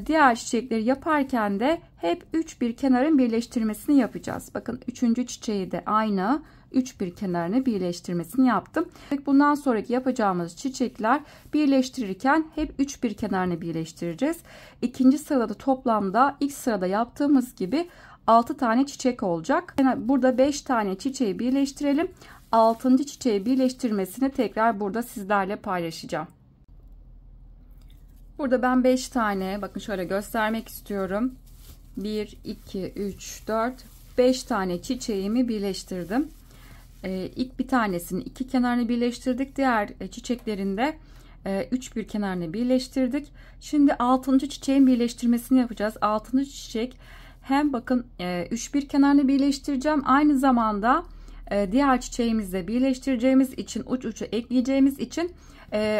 Diğer çiçekleri yaparken de hep 3 bir kenarın birleştirmesini yapacağız. Bakın üçüncü çiçeği de aynı 3 bir kenarını birleştirmesini yaptım. Bundan sonraki yapacağımız çiçekler birleştirirken hep 3 bir kenarını birleştireceğiz. İkinci sırada toplamda ilk sırada yaptığımız gibi 6 tane çiçek olacak. Yani burada 5 tane çiçeği birleştirelim. 6. çiçeği birleştirmesini tekrar burada sizlerle paylaşacağım. Burada ben 5 tane, bakın şöyle göstermek istiyorum. 1, 2, 3, 4, 5 tane çiçeğimi birleştirdim. İlk bir tanesini iki kenarını birleştirdik. Diğer çiçeklerinde 3 bir kenarını birleştirdik. Şimdi 6. çiçeğin birleştirmesini yapacağız. 6. çiçek hem bakın 3 bir kenarını birleştireceğim. Aynı zamanda diğer çiçeğimizle birleştireceğimiz için uç uca ekleyeceğimiz için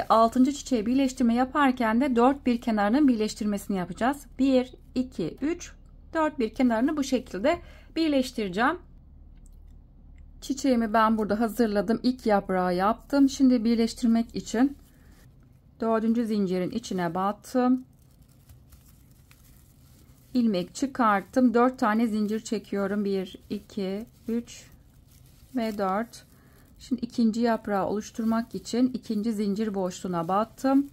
6. çiçeği birleştirme yaparken de 4 bir kenarının birleştirmesini yapacağız. 1, 2, 3, 4 bir kenarını bu şekilde birleştireceğim. Çiçeğimi ben burada hazırladım. İlk yaprağı yaptım. Şimdi birleştirmek için 4. zincirin içine battım. İlmek çıkarttım. 4 tane zincir çekiyorum. 1, 2, 3 ve 4. Şimdi ikinci yaprağı oluşturmak için ikinci zincir boşluğuna battım.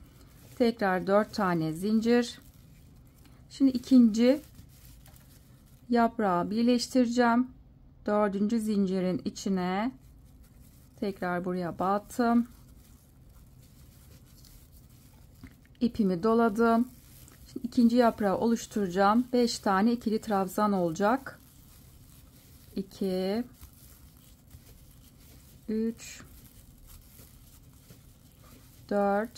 Tekrar 4 tane zincir. Şimdi ikinci yaprağı birleştireceğim. 4. zincirin içine tekrar buraya battım. İpimi doladım. Şimdi ikinci yaprağı oluşturacağım. 5 tane ikili trabzan olacak. 2, 3, 4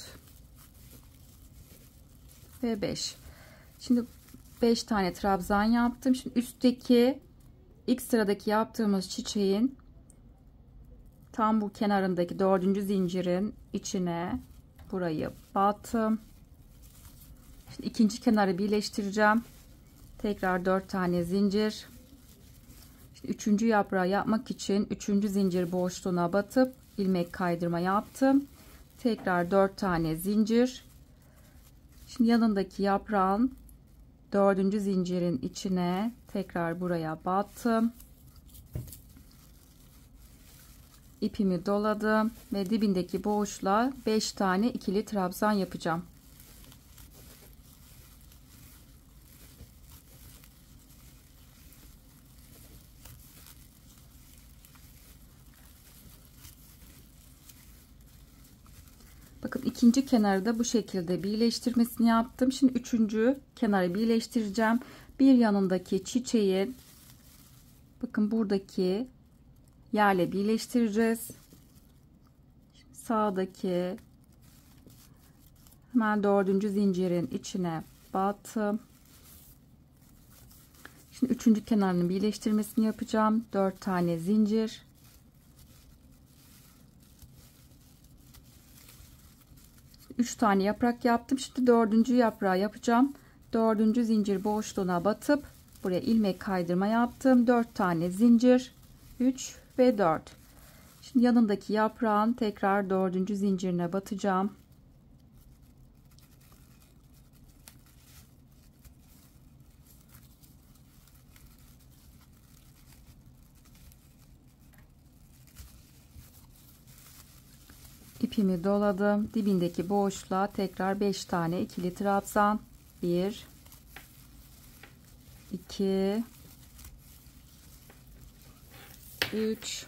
ve 5. Şimdi 5 tane trabzan yaptım. Şimdi üstteki ilk sıradaki yaptığımız çiçeğin tam bu kenarındaki 4. zincirin içine burayı battım. Şimdi ikinci kenarı birleştireceğim. Tekrar 4 tane zincir. Şimdi üçüncü yaprağı yapmak için 3. zincir boşluğuna batıp ilmek kaydırma yaptım. Tekrar 4 tane zincir. Şimdi yanındaki yaprağın 4. zincirin içine tekrar buraya battım. İpimi doladım ve dibindeki boşluğa 5 tane ikili trabzan yapacağım. Bakın ikinci kenarı da bu şekilde birleştirmesini yaptım. Şimdi üçüncü kenarı birleştireceğim. Bir yanındaki çiçeğin bakın buradaki yerle birleştireceğiz. Şimdi sağdaki hemen 4. zincirin içine battım. Şimdi üçüncü kenarının birleştirmesini yapacağım. 4 tane zincir. 3 tane yaprak yaptım. Şimdi 4. yaprağı yapacağım. 4. zincir boşluğuna batıp buraya ilmek kaydırma yaptım. 4 tane zincir, 3 ve 4. Şimdi yanındaki yaprağın tekrar 4. zincirine batacağım. İpimi doladım. Dibindeki boşluğa tekrar 5 tane ikili trabzan. 1, 2, 3,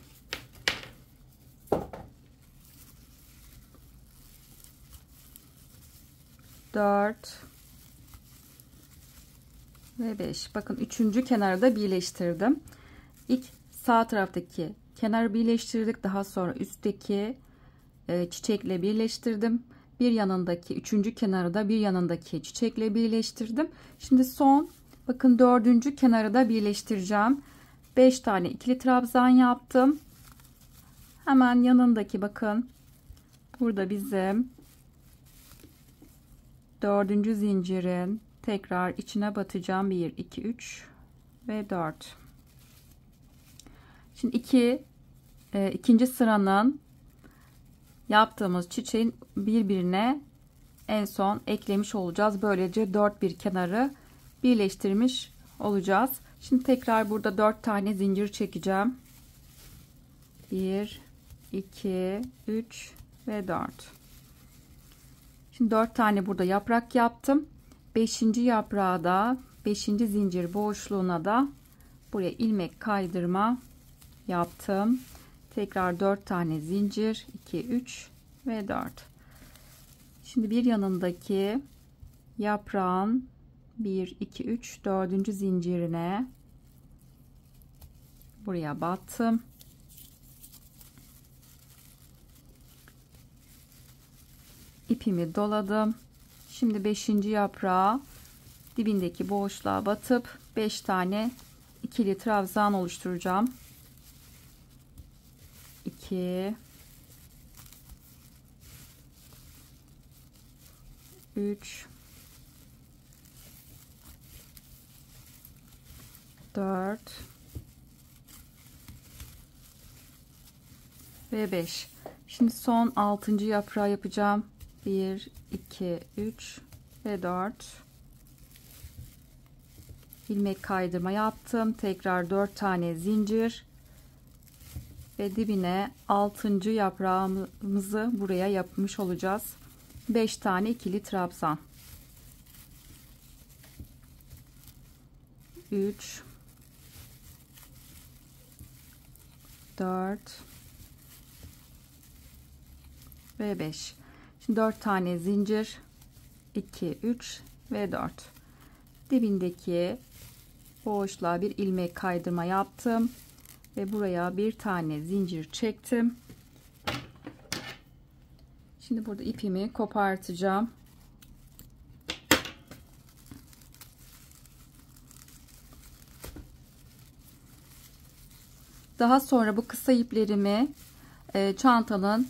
4 ve 5. Bakın üçüncü kenarı da birleştirdim. İlk sağ taraftaki kenarı birleştirdik. Daha sonra üstteki çiçekle birleştirdim. Bir yanındaki üçüncü kenarı da bir yanındaki çiçekle birleştirdim. Şimdi son bakın 4. kenarı da birleştireceğim. 5 tane ikili trabzan yaptım. Hemen yanındaki bakın burada bizim 4. zincirin tekrar içine batacağım. 1, 2, 3 ve 4. Şimdi 2 ikinci sıranın yaptığımız çiçeğin birbirine en son eklemiş olacağız. Böylece dört bir kenarı birleştirmiş olacağız. Şimdi tekrar burada 4 tane zincir çekeceğim. 1, 2, 3 ve 4. Şimdi 4 tane burada yaprak yaptım. 5. yaprağı da 5. zincir boşluğuna da buraya ilmek kaydırma yaptım. Tekrar 4 tane zincir, 2, 3 ve 4. Şimdi bir yanındaki yaprağın 1, 2, 3, 4. zincirine buraya battım. İpimi doladım. Şimdi 5. yaprağı dibindeki boşluğa batıp 5 tane ikili trabzan oluşturacağım. 2, 3, 4 ve 5. Şimdi son 6. yaprağı yapacağım. 1, 2, 3 ve 4. ilmek kaydırma yaptım. Tekrar 4 tane zincir ve dibine 6. yaprağımızı buraya yapmış olacağız. 5 tane ikili trabzan. 3, 4 ve 5. Şimdi 4 tane zincir, 2, 3 ve 4. Dibindeki boşluğa bir ilmek kaydırma yaptım ve buraya bir tane zincir çektim. Şimdi burada ipimi kopartacağım. Daha sonra bu kısa iplerimi çantanın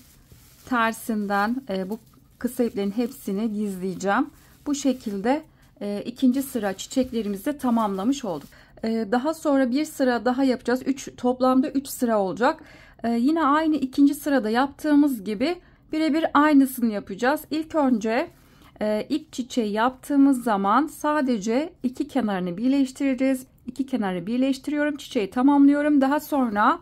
tersinden bu kısa iplerin hepsini gizleyeceğim. Bu şekilde ikinci sıra çiçeklerimizi de tamamlamış olduk. Daha sonra bir sıra daha yapacağız. Toplamda 3 sıra olacak. Yine aynı ikinci sırada yaptığımız gibi birebir aynısını yapacağız. İlk önce ilk çiçeği yaptığımız zaman sadece iki kenarını birleştireceğiz. İki kenarı birleştiriyorum. Çiçeği tamamlıyorum. Daha sonra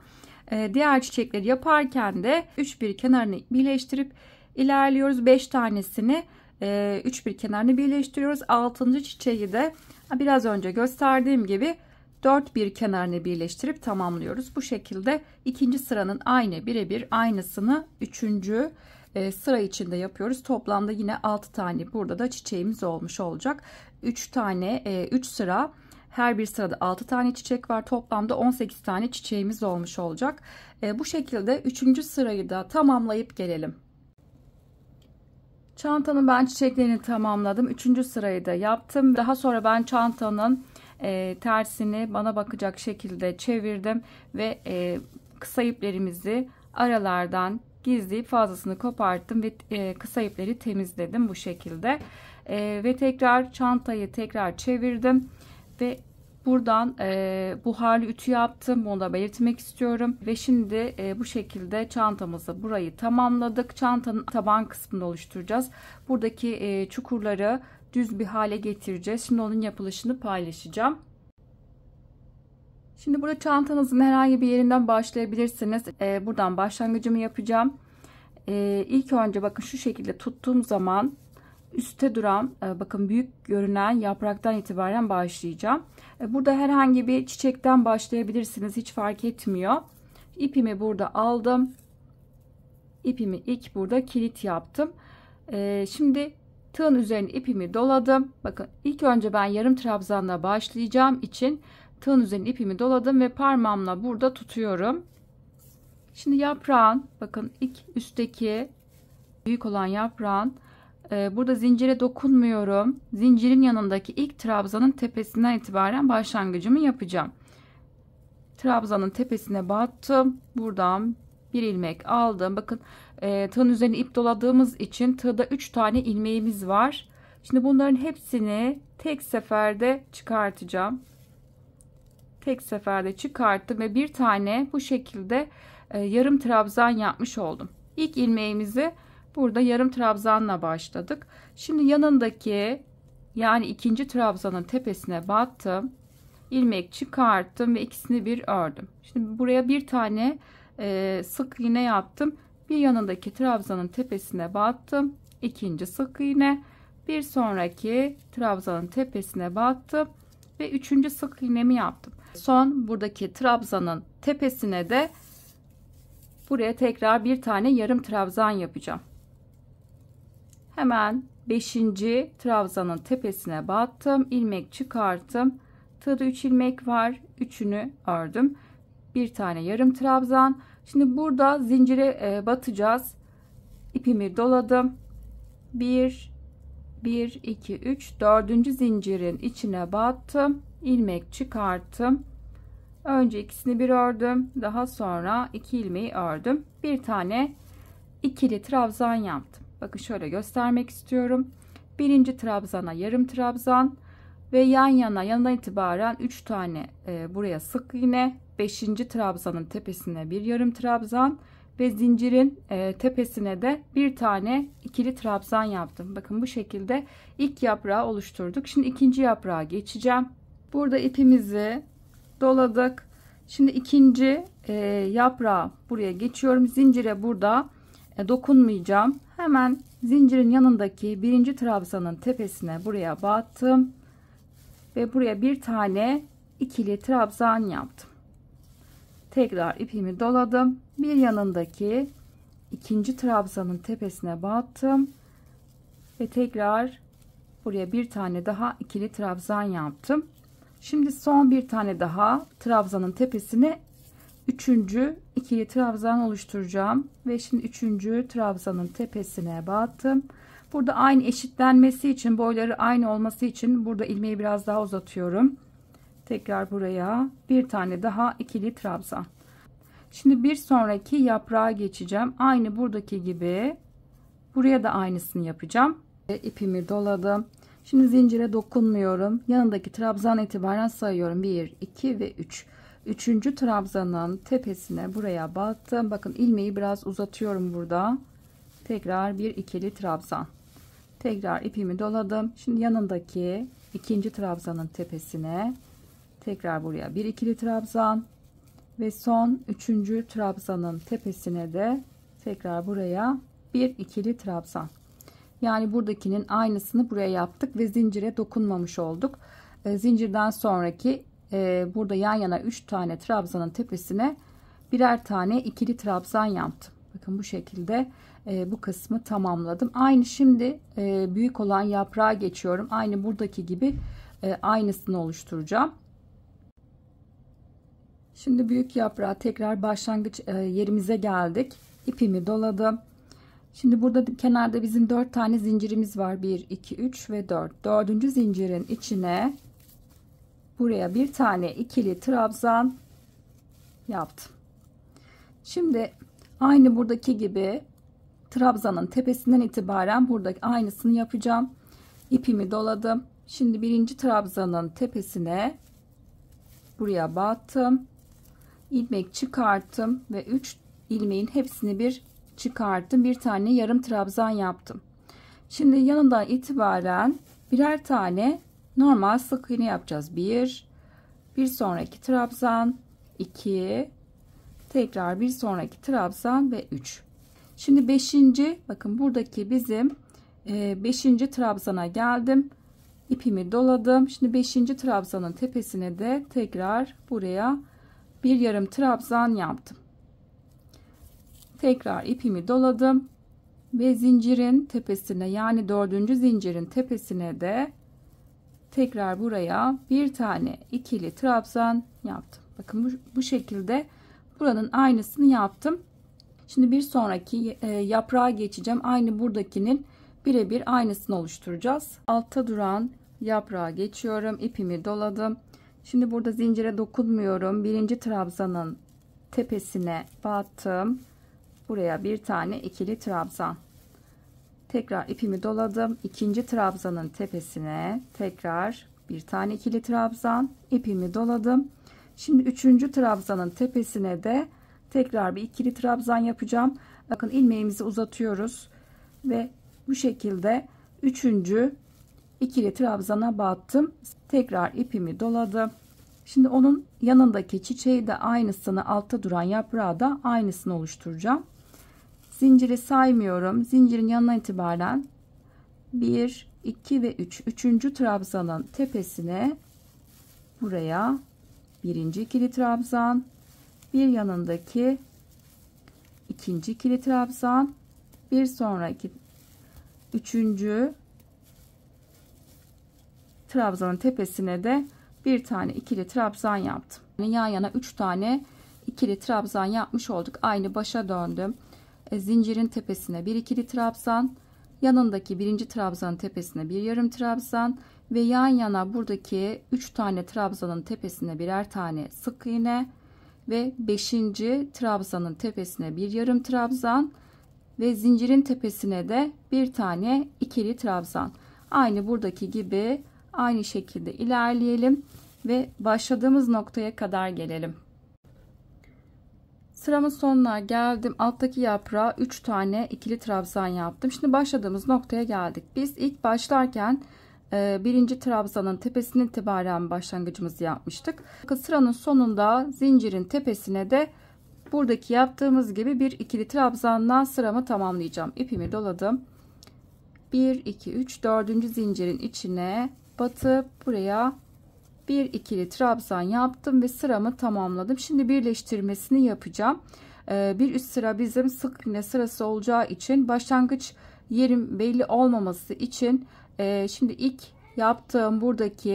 diğer çiçekleri yaparken de 3 bir kenarını birleştirip ilerliyoruz. 5 tanesini 3 bir kenarını birleştiriyoruz. 6. çiçeği de biraz önce gösterdiğim gibi 4 bir kenarını birleştirip tamamlıyoruz. Bu şekilde ikinci sıranın birebir aynısını 3. sıra içinde yapıyoruz. Toplamda yine 6 tane burada da çiçeğimiz olmuş olacak. 3 sıra, her bir sırada 6 tane çiçek var. Toplamda 18 tane çiçeğimiz olmuş olacak. Bu şekilde 3. sırayı da tamamlayıp gelelim. Çantanın ben çiçeklerini tamamladım. 3. sırayı da yaptım. Daha sonra ben çantanın tersini bana bakacak şekilde çevirdim ve kısa iplerimizi aralardan gizleyip fazlasını koparttım ve kısa ipleri temizledim bu şekilde. Ve tekrar çantayı çevirdim ve buradan buharlı ütü yaptım. Onu da belirtmek istiyorum. Ve şimdi bu şekilde çantamızı burayı tamamladık. Çantanın taban kısmını oluşturacağız. Buradaki çukurları düz bir hale getireceğiz. Şimdi onun yapılışını paylaşacağım. Şimdi burada çantanızın herhangi bir yerinden başlayabilirsiniz. Buradan başlangıcımı yapacağım. İlk önce bakın şu şekilde tuttuğum zaman üstte duran bakın büyük görünen yapraktan itibaren başlayacağım. Burada herhangi bir çiçekten başlayabilirsiniz. Hiç fark etmiyor. İpimi burada aldım. İpimi ilk burada kilit yaptım. Şimdi tığın üzerine ipimi doladım. Bakın ilk önce ben yarım trabzanla başlayacağım için tığın üzerine ipimi doladım ve parmağımla burada tutuyorum. Şimdi yaprağın bakın ilk üstteki büyük olan yaprağın burada zincire dokunmuyorum. Zincirin yanındaki ilk trabzanın tepesinden itibaren başlangıcımı yapacağım. Trabzanın tepesine battım. Buradan bir ilmek aldım. Bakın tığın üzerine ip doladığımız için tığda 3 tane ilmeğimiz var. Şimdi bunların hepsini tek seferde çıkartacağım. Tek seferde çıkarttım ve bir tane bu şekilde yarım trabzan yapmış oldum. İlk ilmeğimizi burada yarım trabzanla başladık. Şimdi yanındaki, yani ikinci trabzanın tepesine battım. İlmek çıkarttım ve ikisini bir ördüm. Şimdi buraya bir tane sık iğne yaptım. Bir yanındaki trabzanın tepesine battım. İkinci sık iğne. Bir sonraki trabzanın tepesine battım ve üçüncü sık iğnemi yaptım. Son buradaki trabzanın tepesine de buraya tekrar bir tane yarım trabzan yapacağım. Hemen 5. trabzanın tepesine battım. İlmek çıkarttım. Tığda 3 ilmek var. Üçünü ördüm. Bir tane yarım trabzan. Şimdi burada zincire batacağız. İpimi doladım. 1 2 3 4. zincirin içine battım. İlmek çıkarttım. Önce ikisini bir ördüm. Daha sonra 2 ilmeği ördüm. Bir tane ikili trabzan yaptım. Bakın şöyle göstermek istiyorum. Birinci trabzana yarım trabzan ve yanından itibaren 3 tane buraya sık iğne. 5. trabzanın tepesine bir yarım trabzan ve zincirin tepesine de bir tane ikili trabzan yaptım. Bakın bu şekilde ilk yaprağı oluşturduk. Şimdi ikinci yaprağa geçeceğim. Burada ipimizi doladık. Şimdi ikinci yaprağı buraya geçiyorum. Zincire burada dokunmayacağım. Hemen zincirin yanındaki birinci trabzanın tepesine buraya battım ve buraya bir tane ikili trabzan yaptım. Tekrar ipimi doladım. Bir yanındaki ikinci trabzanın tepesine battım ve tekrar buraya bir tane daha ikili trabzan yaptım. Şimdi son bir tane daha trabzanın tepesine üçüncü ikili trabzan oluşturacağım ve şimdi üçüncü trabzanın tepesine battım. Burada aynı eşitlenmesi için, boyları aynı olması için burada ilmeği biraz daha uzatıyorum. Tekrar buraya bir tane daha ikili trabzan. Şimdi bir sonraki yaprağa geçeceğim. Aynı buradaki gibi buraya da aynısını yapacağım. İpimi doladım. Şimdi zincire dokunmuyorum. Yanındaki trabzan itibaren sayıyorum. 1 2 ve 3. Üçüncü trabzanın tepesine buraya battım. Bakın ilmeği biraz uzatıyorum burada. Tekrar bir ikili trabzan. Tekrar ipimi doladım. Şimdi yanındaki ikinci trabzanın tepesine tekrar buraya bir ikili trabzan ve son üçüncü trabzanın tepesine de tekrar buraya bir ikili trabzan. Yani buradakinin aynısını buraya yaptık ve zincire dokunmamış olduk. Zincirden sonraki burada yan yana 3 tane trabzanın tepesine birer tane ikili trabzan yaptım. Bakın bu şekilde bu kısmı tamamladım. Aynı şimdi büyük olan yaprağa geçiyorum. Aynı buradaki gibi aynısını oluşturacağım. Şimdi büyük yaprağa tekrar başlangıç yerimize geldik. İpimi doladım. Şimdi burada kenarda bizim 4 tane zincirimiz var. 1 2 3 ve 4. Dördüncü zincirin içine buraya bir tane ikili trabzan yaptım. Şimdi aynı buradaki gibi trabzanın tepesinden itibaren buradaki aynısını yapacağım. İpimi doladım. Şimdi birinci trabzanın tepesine buraya battım. İlmek çıkarttım ve 3 ilmeğin hepsini bir çıkarttım. Bir tane yarım trabzan yaptım. Şimdi yanından itibaren birer tane normal sık iğne yapacağız. Bir sonraki trabzan, 2, tekrar bir sonraki trabzan ve 3. Şimdi 5. bakın buradaki bizim 5. trabzana geldim. İpimi doladım. Şimdi 5. trabzanın tepesine de tekrar buraya bir yarım trabzan yaptım. Tekrar ipimi doladım ve zincirin tepesine, yani 4. zincirin tepesine de tekrar buraya bir tane ikili trabzan yaptım. Bakın bu şekilde buranın aynısını yaptım. Şimdi bir sonraki yaprağa geçeceğim. Aynı buradakinin birebir aynısını oluşturacağız. Altta duran yaprağa geçiyorum. İpimi doladım. Şimdi burada zincire dokunmuyorum. Birinci trabzanın tepesine battım. Buraya bir tane ikili trabzan. Tekrar ipimi doladım. İkinci trabzanın tepesine tekrar bir tane ikili trabzan. İpimi doladım. Şimdi üçüncü trabzanın tepesine de tekrar bir ikili trabzan yapacağım. Bakın ilmeğimizi uzatıyoruz ve bu şekilde 3. ikili trabzana battım. Tekrar ipimi doladım. Şimdi onun yanındaki çiçeği de aynısını, altta duran yaprağı da aynısını oluşturacağım. Zinciri saymıyorum. Zincirin yanına itibaren 1, 2 ve 3. 3. trabzanın tepesine buraya birinci ikili trabzan, bir yanındaki ikinci ikili trabzan, bir sonraki 3. trabzanın tepesine de bir tane ikili trabzan yaptım. Yan yana 3 tane ikili trabzan yapmış olduk. Aynı başa döndüm. Zincirin tepesine bir ikili trabzan, yanındaki birinci trabzanın tepesine bir yarım trabzan ve yan yana buradaki 3 tane trabzanın tepesine birer tane sık iğne ve 5. trabzanın tepesine bir yarım trabzan ve zincirin tepesine de bir tane ikili trabzan. Aynı buradaki gibi aynı şekilde ilerleyelim ve başladığımız noktaya kadar gelelim. Sıramın sonuna geldim. Alttaki yaprağa 3 tane ikili trabzan yaptım. Şimdi başladığımız noktaya geldik. Biz ilk başlarken birinci trabzanın tepesinden itibaren başlangıcımızı yapmıştık. Sıranın sonunda zincirin tepesine de buradaki yaptığımız gibi bir ikili trabzanla sıramı tamamlayacağım. İpimi doladım. 1, 2, 3, 4. zincirin içine batıp buraya bir ikili trabzan yaptım ve sıramı tamamladım. Şimdi birleştirmesini yapacağım. Bir üst sıra bizim sık iğne sırası olacağı için başlangıç yerim belli olmaması için şimdi ilk yaptığım buradaki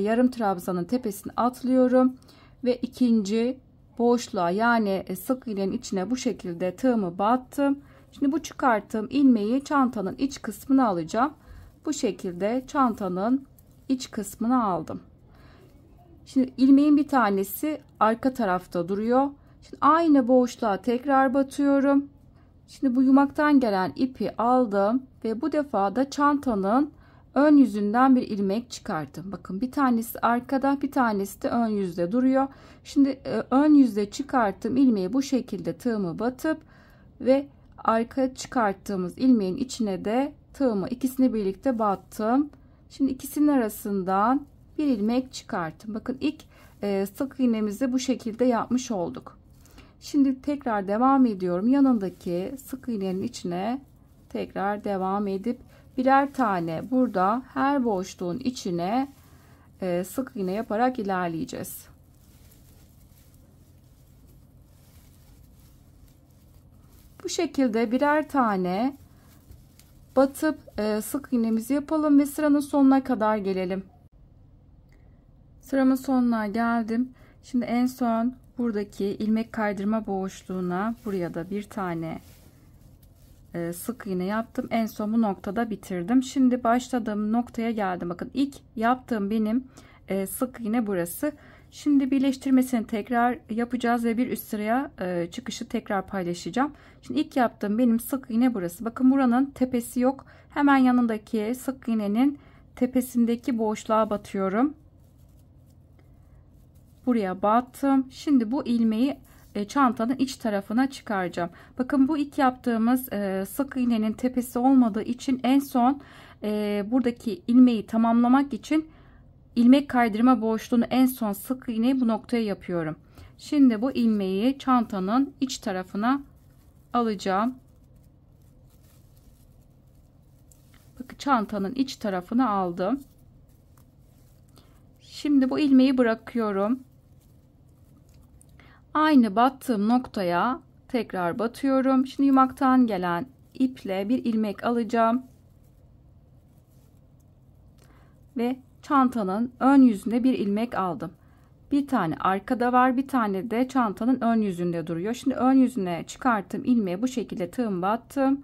yarım trabzanın tepesini atlıyorum ve ikinci boşluğa yani sık iğnenin içine bu şekilde tığımı battım. Şimdi bu çıkarttığım ilmeği çantanın iç kısmına alacağım. Bu şekilde çantanın iç kısmını aldım. Şimdi ilmeğin bir tanesi arka tarafta duruyor. Şimdi aynı boşluğa tekrar batıyorum. Şimdi bu yumaktan gelen ipi aldım ve bu defa da çantanın ön yüzünden bir ilmek çıkarttım. Bakın bir tanesi arkada, bir tanesi de ön yüzde duruyor. Şimdi ön yüzde çıkarttığım ilmeği bu şekilde tığımı batıp ve arka çıkarttığımız ilmeğin içine de tığımı ikisini birlikte battım. Şimdi ikisinin arasından bir ilmek çıkarttım. Bakın ilk sık iğnemizi bu şekilde yapmış olduk. Şimdi tekrar devam ediyorum. Yanındaki sık iğnenin içine tekrar devam edip birer tane burada her boşluğun içine sık iğne yaparak ilerleyeceğiz. Bu şekilde birer tane batıp sık iğnemizi yapalım ve sıranın sonuna kadar gelelim. Sıramın sonuna geldim. Şimdi en son buradaki ilmek kaydırma boşluğuna buraya da bir tane sık iğne yaptım. En son bu noktada bitirdim. Şimdi başladığım noktaya geldim. Bakın ilk yaptığım benim sık iğne burası. Şimdi birleştirmesini tekrar yapacağız ve bir üst sıraya çıkışı tekrar paylaşacağım. Şimdi ilk yaptığım benim sık iğne burası. Bakın buranın tepesi yok. Hemen yanındaki sık iğnenin tepesindeki boşluğa batıyorum. Buraya battım. Şimdi bu ilmeği çantanın iç tarafına çıkaracağım. Bakın bu ilk yaptığımız sık iğnenin tepesi olmadığı için en son buradaki ilmeği tamamlamak için ilmek kaydırma boşluğunu en son sık iğneyi bu noktaya yapıyorum. Şimdi bu ilmeği çantanın iç tarafına alacağım. Bakın çantanın iç tarafına aldım. Şimdi bu ilmeği bırakıyorum. Aynı battığım noktaya tekrar batıyorum. Şimdi yumaktan gelen iple bir ilmek alacağım. Ve çantanın ön yüzünde bir ilmek aldım. Bir tane arkada var, bir tane de çantanın ön yüzünde duruyor. Şimdi ön yüzüne çıkarttım ilmeği bu şekilde tığım battım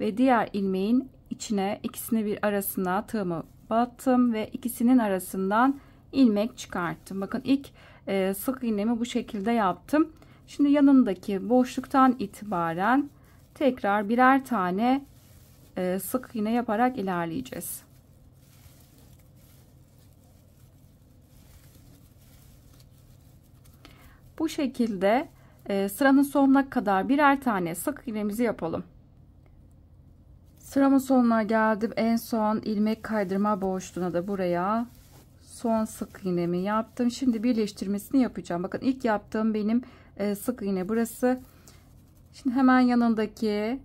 ve diğer ilmeğin içine ikisini bir arasına tığımı battım ve ikisinin arasından ilmek çıkarttım. Bakın ilk sık iğnemi bu şekilde yaptım. Şimdi yanındaki boşluktan itibaren tekrar birer tane sık iğne yaparak ilerleyeceğiz. Bu şekilde Sıranın sonuna kadar birer tane sık iğnemizi yapalım. Sıramın sonuna geldim. En son ilmek kaydırma boşluğuna da buraya son sık iğnemi yaptım. Şimdi birleştirmesini yapacağım. Bakın ilk yaptığım benim sık iğne burası. Şimdi hemen yanındaki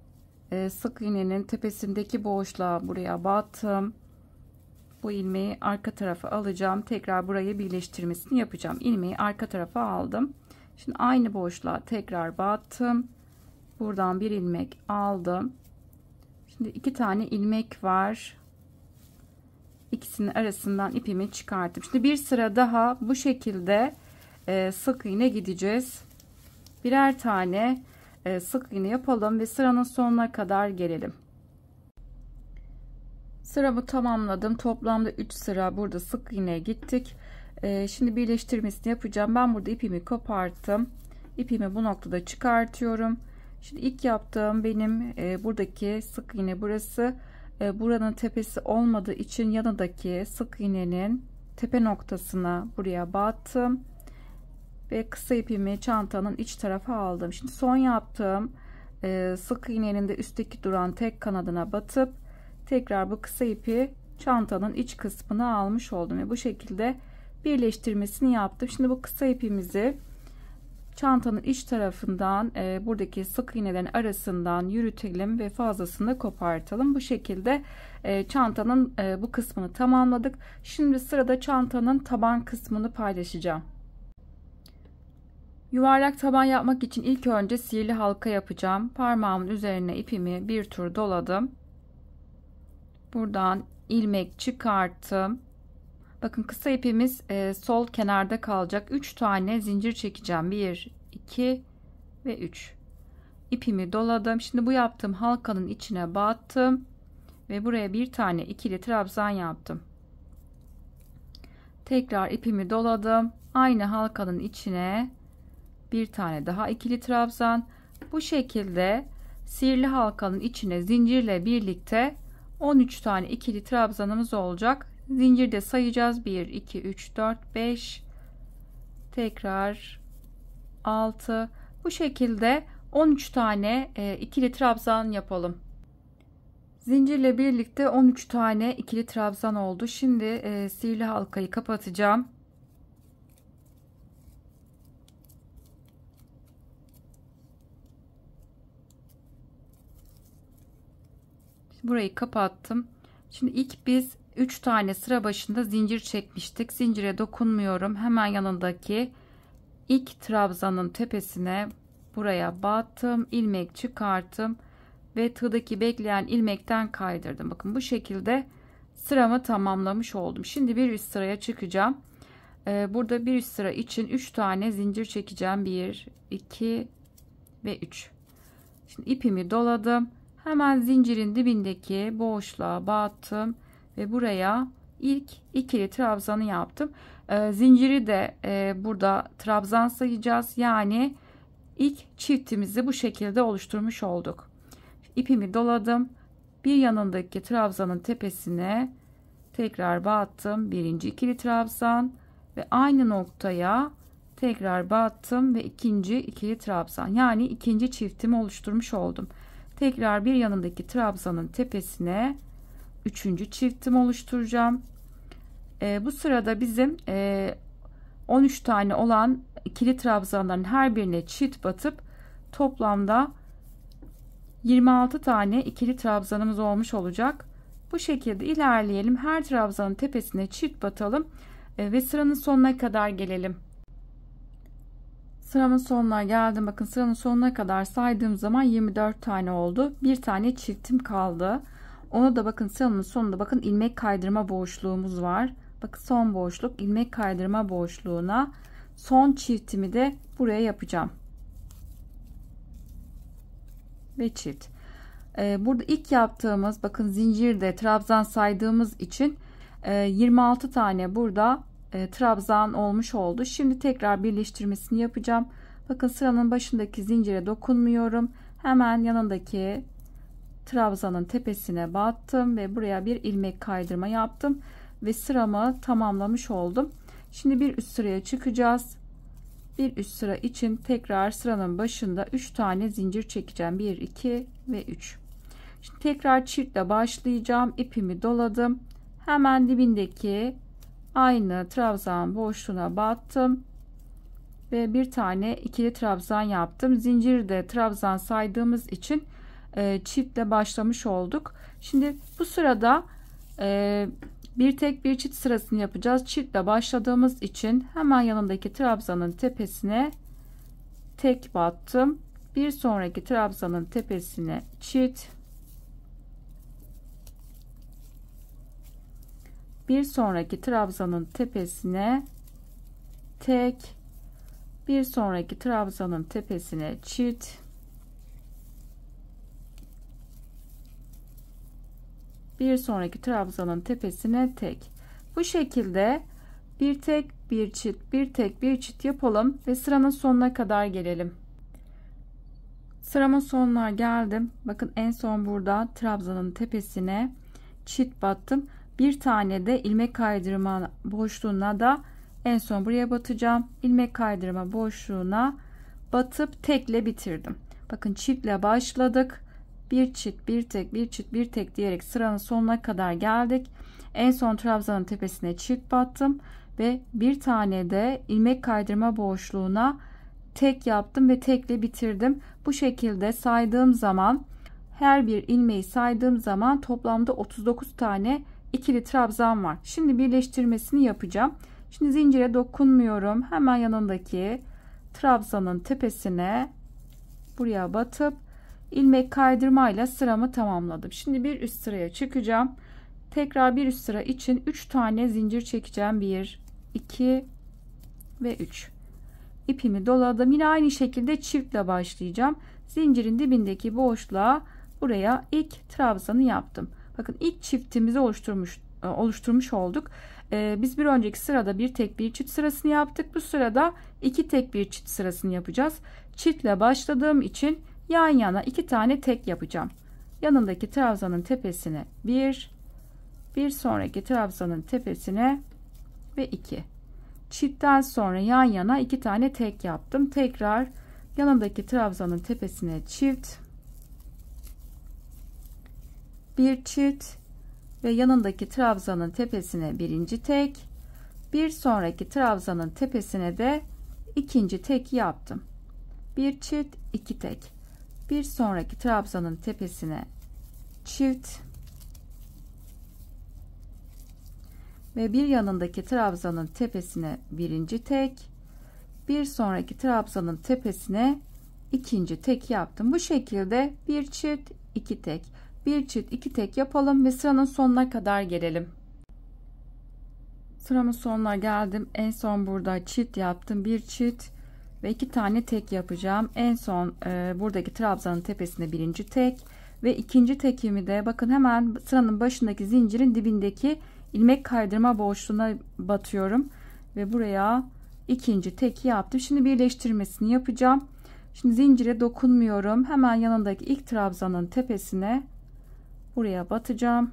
sık iğnenin tepesindeki boşluğa buraya battım. Bu ilmeği arka tarafa alacağım. Tekrar burayı birleştirmesini yapacağım. İlmeği arka tarafa aldım. Şimdi aynı boşluğa tekrar battım. Buradan bir ilmek aldım. Şimdi 2 tane ilmek var. İkisinin arasından ipimi çıkarttım. Şimdi bir sıra daha bu şekilde sık iğne gideceğiz. Birer tane sık iğne yapalım ve sıranın sonuna kadar gelelim. Sıramı tamamladım. Toplamda 3 sıra burada sık iğne gittik. Şimdi birleştirmesini yapacağım. Ben burada ipimi koparttım. İpimi bu noktada çıkartıyorum. Şimdi ilk yaptığım benim buradaki sık iğne burası. Buranın tepesi olmadığı için yanındaki sık iğnenin tepe noktasına buraya battım. Ve kısa ipimi çantanın iç tarafa aldım. Şimdi son yaptığım sık iğnenin de üstteki duran tek kanadına batıp tekrar bu kısa ipi çantanın iç kısmına almış oldum ve bu şekilde birleştirmesini yaptım. Şimdi bu kısa ipimizi çantanın iç tarafından buradaki sık iğnelerin arasından yürütelim ve fazlasını da kopartalım. Bu şekilde çantanın bu kısmını tamamladık. Şimdi sırada çantanın taban kısmını paylaşacağım. Yuvarlak taban yapmak için ilk önce sihirli halka yapacağım. Parmağımın üzerine ipimi bir tur doladım. Buradan ilmek çıkarttım. Bakın kısa ipimiz sol kenarda kalacak. 3 tane zincir çekeceğim. 1, 2 ve 3. İpimi doladım. Şimdi bu yaptığım halkanın içine battım. Ve buraya bir tane ikili trabzan yaptım. Tekrar ipimi doladım. Aynı halkanın içine bir tane daha ikili trabzan. Bu şekilde sihirli halkanın içine zincirle birlikte 13 tane ikili trabzanımız olacak. Zincirde sayacağız. 1, 2, 3, 4, 5. Tekrar 6. Bu şekilde 13 tane ikili trabzan yapalım. Zincirle birlikte 13 tane ikili trabzan oldu. Şimdi sihirli halkayı kapatacağım. Burayı kapattım. Şimdi ilk biz 3 tane sıra başında zincir çekmiştik. Zincire dokunmuyorum. Hemen yanındaki ilk trabzanın tepesine buraya battım. İlmek çıkarttım ve tığdaki bekleyen ilmekten kaydırdım. Bakın bu şekilde sıramı tamamlamış oldum. Şimdi bir üst sıraya çıkacağım. Burada bir üst sıra için 3 tane zincir çekeceğim. 1, 2 ve 3. Şimdi ipimi doladım. Hemen zincirin dibindeki boşluğa battım ve buraya ilk ikili trabzanı yaptım. Zinciri de burada trabzan sayacağız. Yani ilk çiftimizi bu şekilde oluşturmuş olduk. İpimi doladım. Bir yanındaki trabzanın tepesine tekrar battım. Birinci ikili trabzan ve aynı noktaya tekrar battım ve ikinci ikili trabzan. Yani ikinci çiftimi oluşturmuş oldum. Tekrar bir yanındaki trabzanın tepesine üçüncü çiftimi oluşturacağım. Bu sırada bizim 13 tane olan ikili trabzanların her birine çift batıp toplamda 26 tane ikili trabzanımız olmuş olacak. Bu şekilde ilerleyelim. Her trabzanın tepesine çift batalım ve sıranın sonuna kadar gelelim. Sıramın sonuna geldim. Bakın sıranın sonuna kadar saydığım zaman 24 tane oldu. Bir tane çiftim kaldı. Onu da bakın sıranın sonunda bakın ilmek kaydırma boşluğumuz var. Bakın son boşluk, ilmek kaydırma boşluğuna son çiftimi de buraya yapacağım. Ve çift. Burada ilk yaptığımız bakın zincirde trabzan saydığımız için 26 tane burada trabzan olmuş oldu. Şimdi tekrar birleştirmesini yapacağım. Bakın sıranın başındaki zincire dokunmuyorum. Hemen yanındaki trabzanın tepesine battım ve buraya bir ilmek kaydırma yaptım ve sıramı tamamlamış oldum. Şimdi bir üst sıraya çıkacağız. bir üst sıra için tekrar sıranın başında 3 tane zincir çekeceğim. 1, 2 ve 3. Şimdi tekrar çiftle başlayacağım. İpimi doladım. Hemen dibindeki aynı trabzan boşluğuna battım ve bir tane ikili trabzan yaptım. Zincirde trabzan saydığımız için çiftle başlamış olduk. Şimdi bu sırada bir tek bir çift sırasını yapacağız. Çiftle başladığımız için hemen yanındaki trabzanın tepesine tek battım. Bir sonraki trabzanın tepesine çift, bir sonraki trabzanın tepesine tek, bir sonraki trabzanın tepesine çift, bir sonraki trabzanın tepesine tek. Bu şekilde bir tek bir çift, bir tek bir çift yapalım ve sıranın sonuna kadar gelelim. Sıramın sonuna geldim. Bakın en son burada trabzanın tepesine çift battım. Bir tane de ilmek kaydırma boşluğuna da en son buraya batacağım. İlmek kaydırma boşluğuna batıp tekle bitirdim. Bakın çiftle başladık. Bir çift, bir tek, bir çift, bir tek diyerek sıranın sonuna kadar geldik. En son trabzanın tepesine çift battım ve bir tane de ilmek kaydırma boşluğuna tek yaptım ve tekle bitirdim. Bu şekilde saydığım zaman, her bir ilmeği saydığım zaman toplamda 39 tane ikili trabzan var. Şimdi birleştirmesini yapacağım. Şimdi zincire dokunmuyorum. Hemen yanındaki trabzanın tepesine buraya batıp ilmek kaydırmayla sıramı tamamladım. Şimdi bir üst sıraya çıkacağım. Tekrar bir üst sıra için 3 tane zincir çekeceğim. 1, 2 ve 3. İpimi doladım. Yine aynı şekilde çiftle başlayacağım. Zincirin dibindeki boşluğa buraya ilk trabzanı yaptım. Bakın ilk çiftimizi oluşturmuş olduk. Biz bir önceki sırada bir tek bir çift sırasını yaptık. Bu sırada iki tek bir çift sırasını yapacağız. Çiftle başladığım için yan yana iki tane tek yapacağım. Yanındaki trabzanın tepesine bir sonraki trabzanın tepesine ve 2. Çiftten sonra yan yana iki tane tek yaptım. Tekrar yanındaki trabzanın tepesine çift, bir çift ve yanındaki trabzanın tepesine birinci tek, bir sonraki trabzanın tepesine de ikinci tek yaptım. Bir çift, iki tek, bir sonraki trabzanın tepesine çift ve bir yanındaki trabzanın tepesine birinci tek, bir sonraki trabzanın tepesine ikinci tek yaptım. Bu şekilde bir çift, iki tek, bir çift, iki tek yapalım ve sıranın sonuna kadar gelelim. Sıramın sonuna geldim. En son burada çift yaptım. Bir çift ve iki tane tek yapacağım. En son buradaki trabzanın tepesine birinci tek ve ikinci tekimi de bakın hemen sıranın başındaki zincirin dibindeki ilmek kaydırma boşluğuna batıyorum ve buraya ikinci teki yaptım. Şimdi birleştirmesini yapacağım. Şimdi zincire dokunmuyorum. Hemen yanındaki ilk trabzanın tepesine buraya batacağım.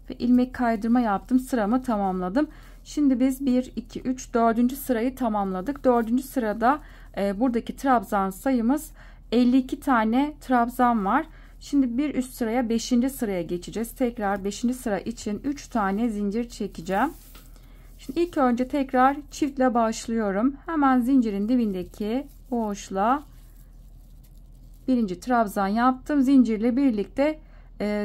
Ve ilmek kaydırma yaptım. Sıramı tamamladım. Şimdi biz 1, 2, 3, 4. sırayı tamamladık. 4. sırada buradaki trabzan sayımız 52 tane trabzan var. Şimdi bir üst sıraya 5. sıraya geçeceğiz. Tekrar 5. sıra için 3 tane zincir çekeceğim. Şimdi ilk önce tekrar çiftle başlıyorum. Hemen zincirin dibindeki boşluğa birinci trabzan yaptım. Zincirle birlikte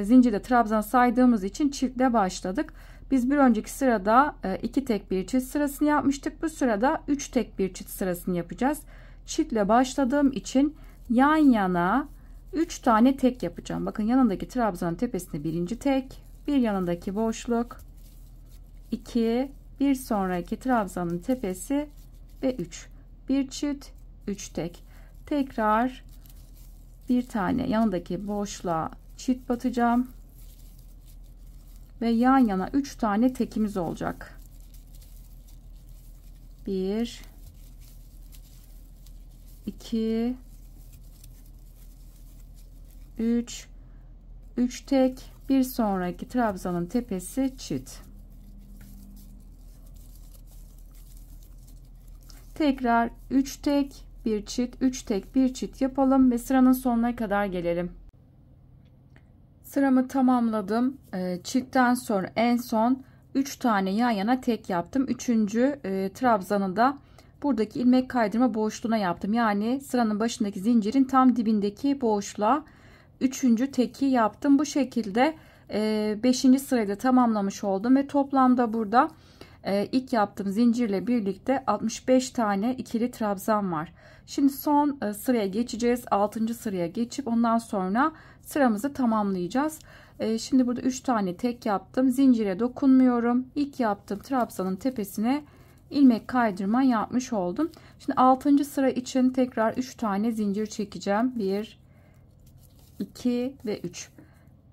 zincirde trabzan saydığımız için çiftle başladık. Biz bir önceki sırada 2 tek bir çift sırasını yapmıştık. Bu sırada 3 tek bir çift sırasını yapacağız. Çiftle başladığım için yan yana 3 tane tek yapacağım. Bakın yanındaki trabzanın tepesinde birinci tek, bir yanındaki boşluk, 2, bir sonraki trabzanın tepesi ve 3. Bir çift, 3 tek. Tekrar bir tane yanındaki boşluğa çift batacağım ve yan yana 3 tane tekimiz olacak. 1, 2, 3 tek, bir sonraki trabzanın tepesi çift. Tekrar 3 tek bir çift, 3 tek bir çift yapalım ve sıranın sonuna kadar gelelim. Sıramı tamamladım. Çiftten sonra en son 3 tane yan yana tek yaptım. 3. trabzanı da buradaki ilmek kaydırma boşluğuna yaptım. Yani sıranın başındaki zincirin tam dibindeki boşluğa 3. teki yaptım. Bu şekilde 5. sırayı da tamamlamış oldum ve toplamda burada ilk yaptığım zincirle birlikte 65 tane ikili trabzan var. Şimdi son sıraya geçeceğiz. 6. sıraya geçip ondan sonra sıramızı tamamlayacağız. Şimdi burada 3 tane tek yaptım. Zincire dokunmuyorum. İlk yaptığım trabzanın tepesine ilmek kaydırma yapmış oldum. Şimdi 6. sıra için tekrar 3 tane zincir çekeceğim. 1, 2 ve 3.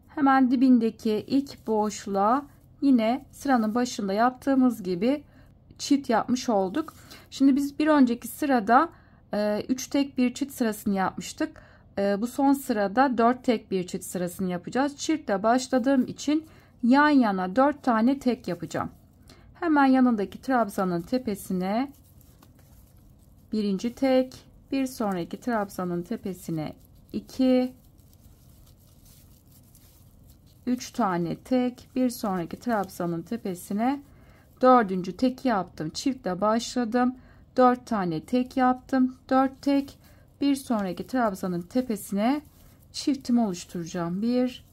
Hemen dibindeki ilk boşluğa yine sıranın başında yaptığımız gibi çift yapmış olduk. Şimdi biz bir önceki sırada 3 tek bir çift sırasını yapmıştık. Bu son sırada 4 tek bir çift sırasını yapacağız. Çiftle başladığım için yan yana 4 tane tek yapacağım. Hemen yanındaki trabzanın tepesine birinci tek, bir sonraki trabzanın tepesine 2, 3 tane tek, bir sonraki trabzanın tepesine 4. teki yaptım. Çiftle başladım. 4 tane tek yaptım. 4 tek, bir sonraki trabzanın tepesine çiftimi oluşturacağım. 1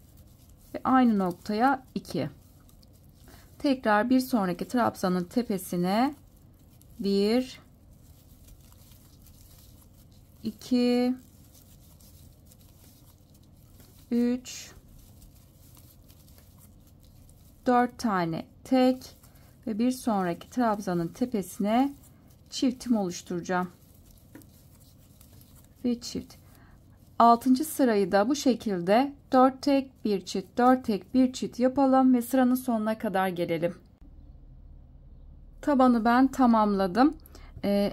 ve aynı noktaya 2. Tekrar bir sonraki trabzanın tepesine 1, 2, 3, 4 tane tek ve bir sonraki trabzanın tepesine çiftimi oluşturacağım. Ve çift. 6. sırayı da bu şekilde 4 tek bir çift, 4 tek bir çift yapalım ve sıranın sonuna kadar gelelim. Tabanı ben tamamladım.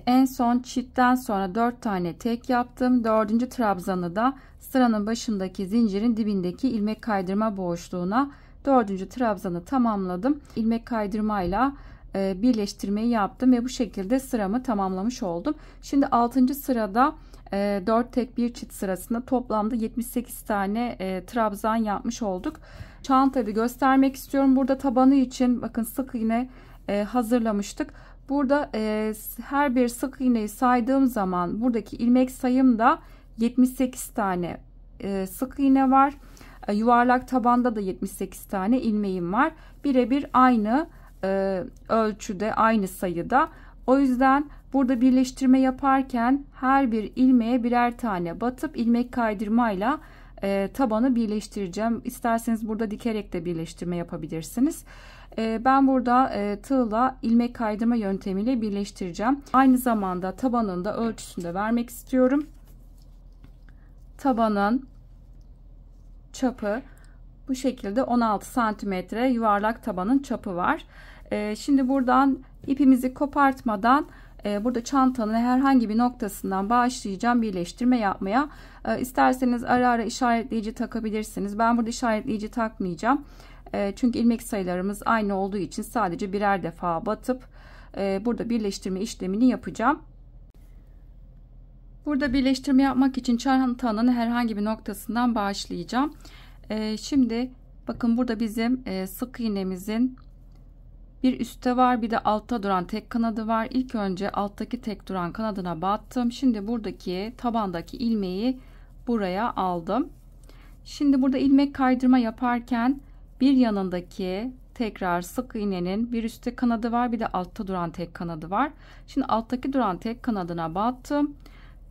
En son çiftten sonra 4 tane tek yaptım. 4. trabzanı da sıranın başındaki zincirin dibindeki ilmek kaydırma boşluğuna 4. trabzanı tamamladım. İlmek kaydırmayla birleştirmeyi yaptım ve bu şekilde sıramı tamamlamış oldum. Şimdi 6. sırada 4 tek bir çift sırasında toplamda 78 tane trabzan yapmış olduk. Çantayı göstermek istiyorum. Burada tabanı için bakın sık iğne hazırlamıştık. Burada her bir sık iğneyi saydığım zaman buradaki ilmek sayım da 78 tane sık iğne var. Yuvarlak tabanda da 78 tane ilmeğim var. Birebir aynı ölçüde, aynı sayıda. O yüzden burada birleştirme yaparken her bir ilmeğe birer tane batıp ilmek kaydırmayla tabanı birleştireceğim. İsterseniz burada dikerek de birleştirme yapabilirsiniz. Ben burada tığla ilmek kaydırma yöntemiyle birleştireceğim. Aynı zamanda tabanın da ölçüsünü de vermek istiyorum. Tabanın çapı bu şekilde 16 santimetre yuvarlak tabanın çapı var. Şimdi buradan ipimizi kopartmadan burada çantanın herhangi bir noktasından başlayacağım birleştirme yapmaya. İsterseniz ara ara işaretleyici takabilirsiniz. Ben burada işaretleyici takmayacağım. Çünkü ilmek sayılarımız aynı olduğu için sadece birer defa batıp burada birleştirme işlemini yapacağım. Burada birleştirme yapmak için çantanın herhangi bir noktasından başlayacağım. Şimdi bakın burada bizim sık iğnemizin bir üstte var, bir de altta duran tek kanadı var. İlk önce alttaki tek duran kanadına battım. Şimdi buradaki tabandaki ilmeği buraya aldım. Şimdi burada ilmek kaydırma yaparken bir yanındaki tekrar sık iğnenin bir üstte kanadı var, bir de altta duran tek kanadı var. Şimdi alttaki duran tek kanadına battım.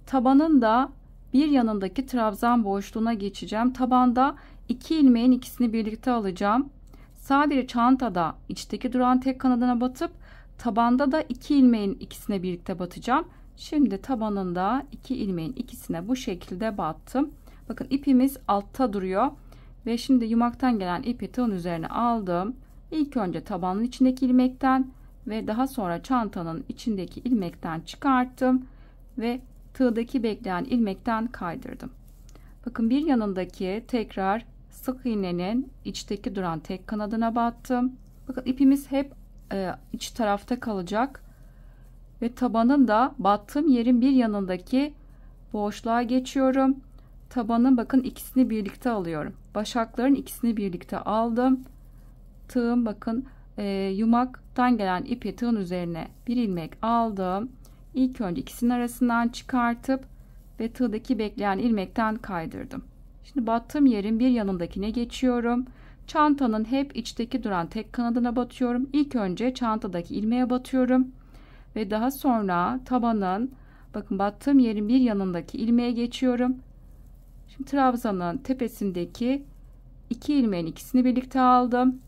Tabanın da bir yanındaki trabzan boşluğuna geçeceğim. Tabanda 2 ilmeğin ikisini birlikte alacağım. Sadece çantada içteki duran tek kanadına batıp tabanda da 2 ilmeğin ikisine birlikte batacağım. Şimdi tabanında 2 ilmeğin ikisine bu şekilde battım. Bakın ipimiz altta duruyor ve şimdi yumaktan gelen ipi tığın üzerine aldım. İlk önce tabanın içindeki ilmekten ve daha sonra çantanın içindeki ilmekten çıkarttım ve tığdaki bekleyen ilmekten kaydırdım. Bakın bir yanındaki tekrar sık iğnenin içteki duran tek kanadına battım. Bakın ipimiz hep iç tarafta kalacak ve tabanın da battığım yerin bir yanındaki boşluğa geçiyorum. Tabanın bakın ikisini birlikte alıyorum. Başakların ikisini birlikte aldım. Tığım bakın yumaktan gelen ipi tığın üzerine bir ilmek aldım. İlk önce ikisinin arasından çıkartıp ve tığdaki bekleyen ilmekten kaydırdım. Şimdi battığım yerin bir yanındakine geçiyorum. Çantanın hep içteki duran tek kanadına batıyorum. İlk önce çantadaki ilmeğe batıyorum ve daha sonra tabanın bakın battığım yerin bir yanındaki ilmeğe geçiyorum. Şimdi trabzanın tepesindeki iki ilmeğin ikisini birlikte aldım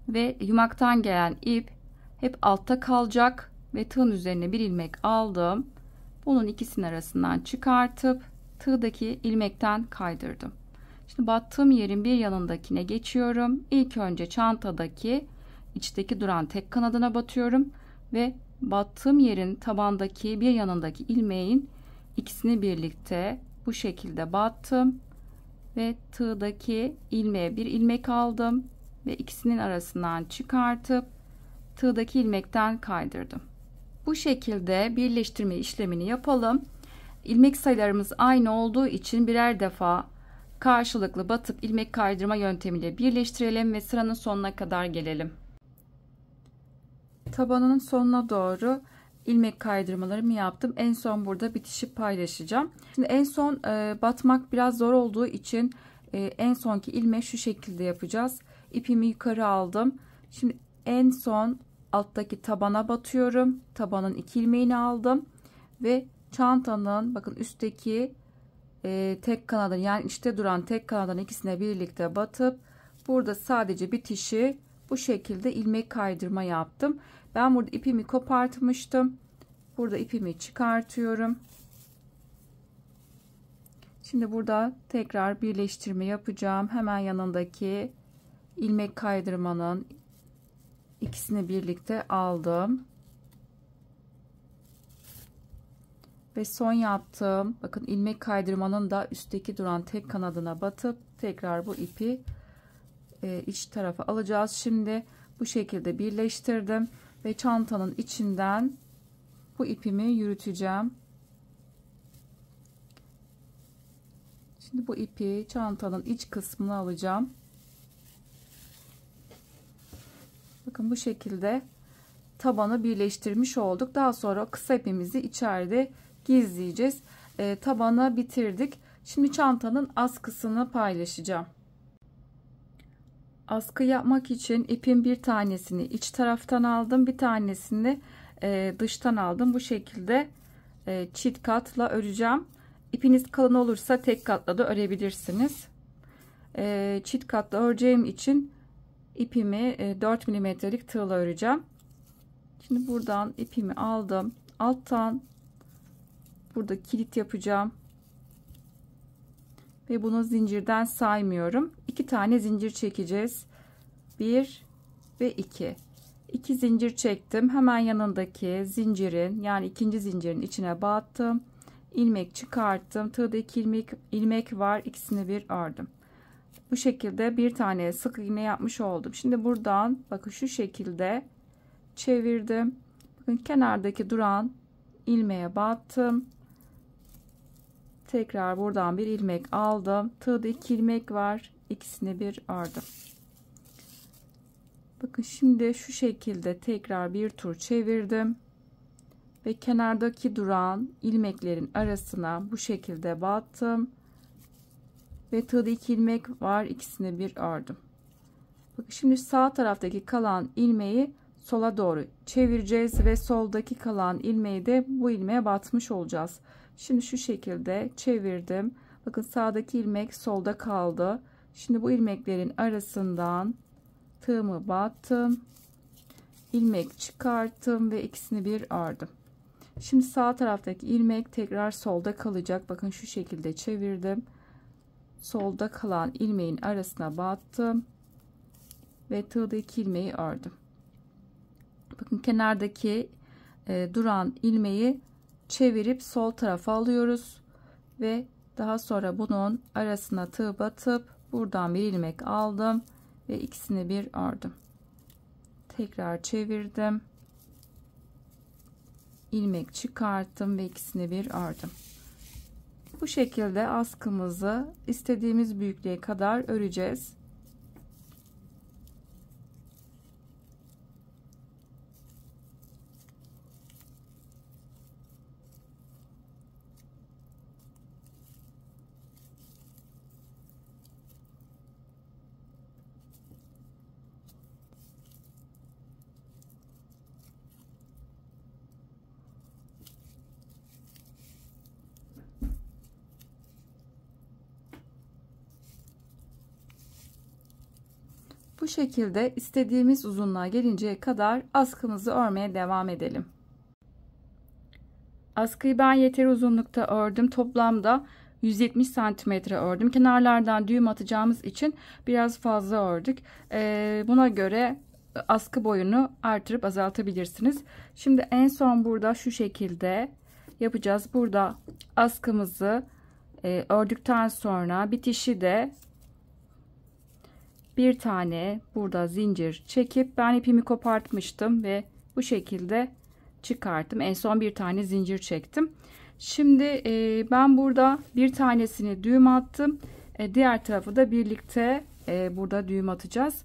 ve yumaktan gelen ip hep altta kalacak ve tığın üzerine bir ilmek aldım. Bunun ikisinin arasından çıkartıp tığdaki ilmekten kaydırdım. Şimdi battığım yerin bir yanındakine geçiyorum. İlk önce çantadaki içteki duran tek kanadına batıyorum ve battığım yerin tabandaki bir yanındaki ilmeğin ikisini birlikte bu şekilde battım ve tığdaki ilmeğe bir ilmek aldım ve ikisinin arasından çıkartıp tığdaki ilmekten kaydırdım. Bu şekilde birleştirme işlemini yapalım. İlmek sayılarımız aynı olduğu için birer defa karşılıklı batıp ilmek kaydırma yöntemiyle birleştirelim ve sıranın sonuna kadar gelelim. Tabanının sonuna doğru ilmek kaydırmalarımı yaptım. En son burada bitişi paylaşacağım. Şimdi en son batmak biraz zor olduğu için en sonki ilmeği şu şekilde yapacağız. İpimi yukarı aldım. Şimdi en son alttaki tabana batıyorum. Tabanın iki ilmeğini aldım ve çantanın bakın üstteki tek kanadın yani içte duran tek kanadın ikisine birlikte batıp burada sadece bitişi bu şekilde ilmek kaydırma yaptım. Ben burada ipimi kopartmıştım. Burada ipimi çıkartıyorum. Şimdi burada tekrar birleştirme yapacağım. Hemen yanındaki ilmek kaydırmanın ikisini birlikte aldım. Ve son yaptığım bakın ilmek kaydırmanın da üstteki duran tek kanadına batıp tekrar bu ipi iç tarafa alacağız. Şimdi bu şekilde birleştirdim ve çantanın içinden bu ipimi yürüteceğim. Şimdi bu ipi çantanın iç kısmına alacağım. Bakın bu şekilde tabanı birleştirmiş olduk. Daha sonra kısa ipimizi içeride gizleyeceğiz. Tabanı bitirdik. Şimdi çantanın askısını paylaşacağım. Askı yapmak için ipin bir tanesini iç taraftan aldım. Bir tanesini dıştan aldım. Bu şekilde çift katla öreceğim. İpiniz kalın olursa tek katla da örebilirsiniz. Çift katla öreceğim için ipimi 4 milimetrelik tığla öreceğim. Şimdi buradan ipimi aldım. Alttan burada kilit yapacağım. Ve bunu zincirden saymıyorum. 2 tane zincir çekeceğiz. 1 ve 2. 2 zincir çektim. Hemen yanındaki zincirin yani ikinci zincirin içine battım. İlmek çıkarttım. Tığda 2 ilmek var. İkisini bir ördüm. Bu şekilde bir tane sık iğne yapmış oldum. Şimdi buradan bakın şu şekilde çevirdim. Bakın kenardaki duran ilmeğe battım. Tekrar buradan bir ilmek aldım. Tığda 2 ilmek var. İkisini bir ördüm. Bakın şimdi şu şekilde tekrar bir tur çevirdim. Ve kenardaki duran ilmeklerin arasına bu şekilde battım. Ve tığda 2 ilmek var. İkisini bir ördüm. Bakın şimdi sağ taraftaki kalan ilmeği sola doğru çevireceğiz. Ve soldaki kalan ilmeği de bu ilmeğe batmış olacağız. Şimdi şu şekilde çevirdim. Bakın sağdaki ilmek solda kaldı. Şimdi bu ilmeklerin arasından tığımı battım. İlmek çıkarttım ve ikisini bir ördüm. Şimdi sağ taraftaki ilmek tekrar solda kalacak. Bakın şu şekilde çevirdim. Solda kalan ilmeğin arasına battım. Ve tığda 2 ilmeği ördüm. Bakın kenardaki duran ilmeği çevirip sol tarafa alıyoruz ve daha sonra bunun arasına tığ batıp Buradan bir ilmek aldım ve ikisini bir ördüm. Tekrar çevirdim. İlmek çıkarttım ve ikisini bir ördüm. Bu şekilde askımızı istediğimiz büyüklüğe kadar öreceğiz. Bu şekilde istediğimiz uzunluğa gelinceye kadar askımızı örmeye devam edelim. Askıyı ben yeteri uzunlukta ördüm. Toplamda 170 santimetre ördüm. Kenarlardan düğüm atacağımız için biraz fazla ördük. Buna göre askı boyunu artırıp azaltabilirsiniz. Şimdi en son burada şu şekilde yapacağız. Burada askımızı ördükten sonra bitişi de bir tane burada zincir çekip, ben ipimi kopartmıştım ve bu şekilde çıkarttım. En son bir tane zincir çektim. Şimdi ben burada bir tanesini düğüm attım. Diğer tarafı da birlikte burada düğüm atacağız.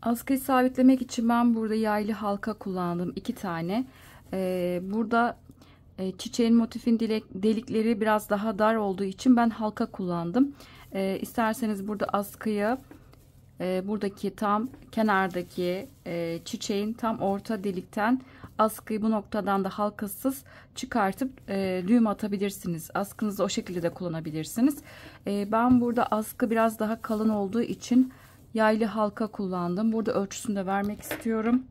Askıyı sabitlemek için ben burada yaylı halka kullandım. 2 tane. Burada çiçeğin motifin delikleri biraz daha dar olduğu için ben halka kullandım. İsterseniz burada askıyı buradaki tam kenardaki çiçeğin tam orta delikten askıyı bu noktadan da halkasız çıkartıp düğüm atabilirsiniz. Askınızı o şekilde de kullanabilirsiniz. Ben burada askı biraz daha kalın olduğu için yaylı halka kullandım. Burada ölçüsünü de vermek istiyorum.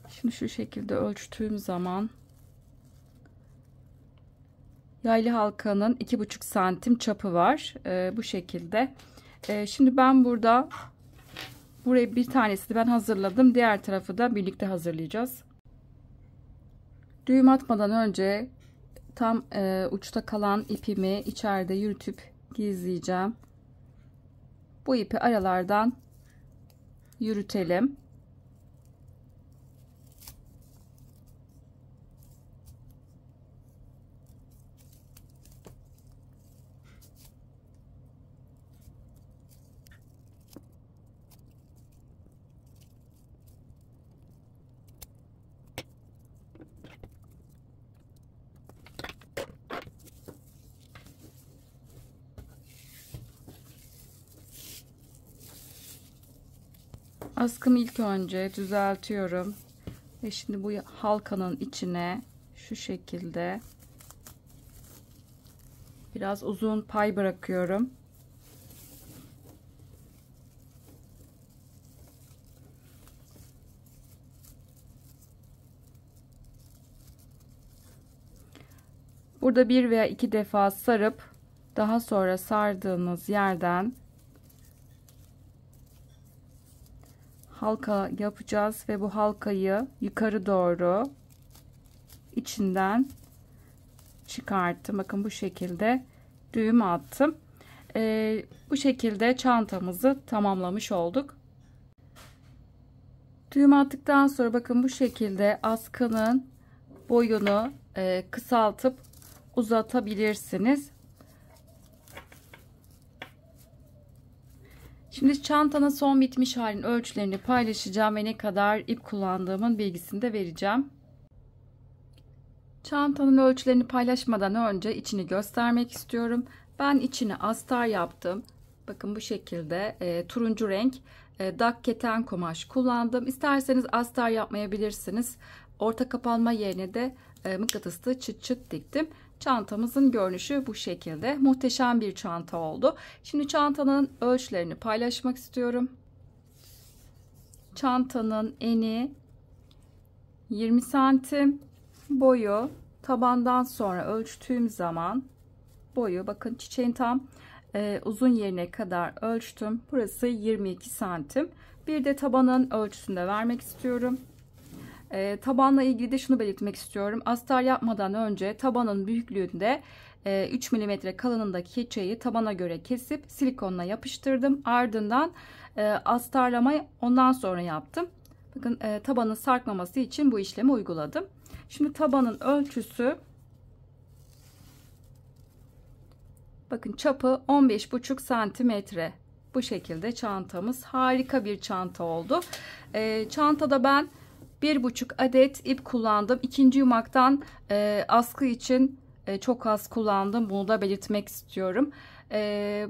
Şimdi şu şekilde ölçtüğüm zaman yaylı halkanın 2,5 santim çapı var. Bu şekilde. Şimdi ben burada buraya bir tanesini ben hazırladım. Diğer tarafı da birlikte hazırlayacağız. Düğüm atmadan önce tam uçta kalan ipimi içeride yürütüp gizleyeceğim. Bu ipi aralardan yürütelim. Askımı ilk önce düzeltiyorum ve şimdi bu halkanın içine şu şekilde biraz uzun pay bırakıyorum. Burada bir veya iki defa sarıp daha sonra sardığınız yerden halka yapacağız ve bu halkayı yukarı doğru içinden çıkarttım. Bakın bu şekilde düğüm attım. Bu şekilde çantamızı tamamlamış olduk. Düğüm attıktan sonra bakın bu şekilde askının boyunu kısaltıp uzatabilirsiniz. Şimdi çantanın son bitmiş halinin ölçülerini paylaşacağım ve ne kadar ip kullandığımın bilgisini de vereceğim. Çantanın ölçülerini paylaşmadan önce içini göstermek istiyorum. Ben içine astar yaptım. Bakın bu şekilde turuncu renk dak keten kumaş kullandım. İsterseniz astar yapmayabilirsiniz. Orta kapanma yerine de mıknatıslı çıt çıt diktim. Çantamızın görünüşü bu şekilde. Muhteşem bir çanta oldu. Şimdi çantanın ölçülerini paylaşmak istiyorum. Çantanın eni 20 santim. Boyu tabandan sonra ölçtüğüm zaman boyu, bakın çiçeğin tam uzun yerine kadar ölçtüm. Burası 22 santim. Bir de tabanın ölçüsünü de vermek istiyorum. Tabanla ilgili de şunu belirtmek istiyorum. Astar yapmadan önce tabanın büyüklüğünde 3 mm kalınlığındaki keçeyi tabana göre kesip silikonla yapıştırdım. Ardından astarlamayı ondan sonra yaptım. Bakın tabanın sarkmaması için bu işlemi uyguladım. Şimdi tabanın ölçüsü, bakın çapı 15,5 santimetre. Bu şekilde çantamız harika bir çanta oldu. Çantada ben 1,5 adet ip kullandım. İkinci yumaktan askı için çok az kullandım. Bunu da belirtmek istiyorum.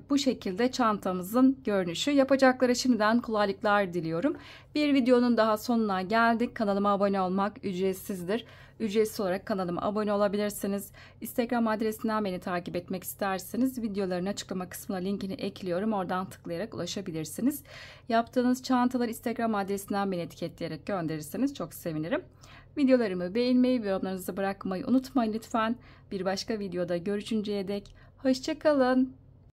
Bu şekilde çantamızın görünüşü. Yapacaklara şimdiden kolaylıklar diliyorum. Bir videonun daha sonuna geldik. Kanalıma abone olmak ücretsizdir. Ücretsiz olarak kanalıma abone olabilirsiniz. Instagram adresinden beni takip etmek isterseniz videoların açıklama kısmına linkini ekliyorum. Oradan tıklayarak ulaşabilirsiniz. Yaptığınız çantaları Instagram adresinden beni etiketleyerek gönderirseniz çok sevinirim. Videolarımı beğenmeyi ve yorumlarınızı bırakmayı unutmayın lütfen. Bir başka videoda görüşünceye dek hoşça kalın.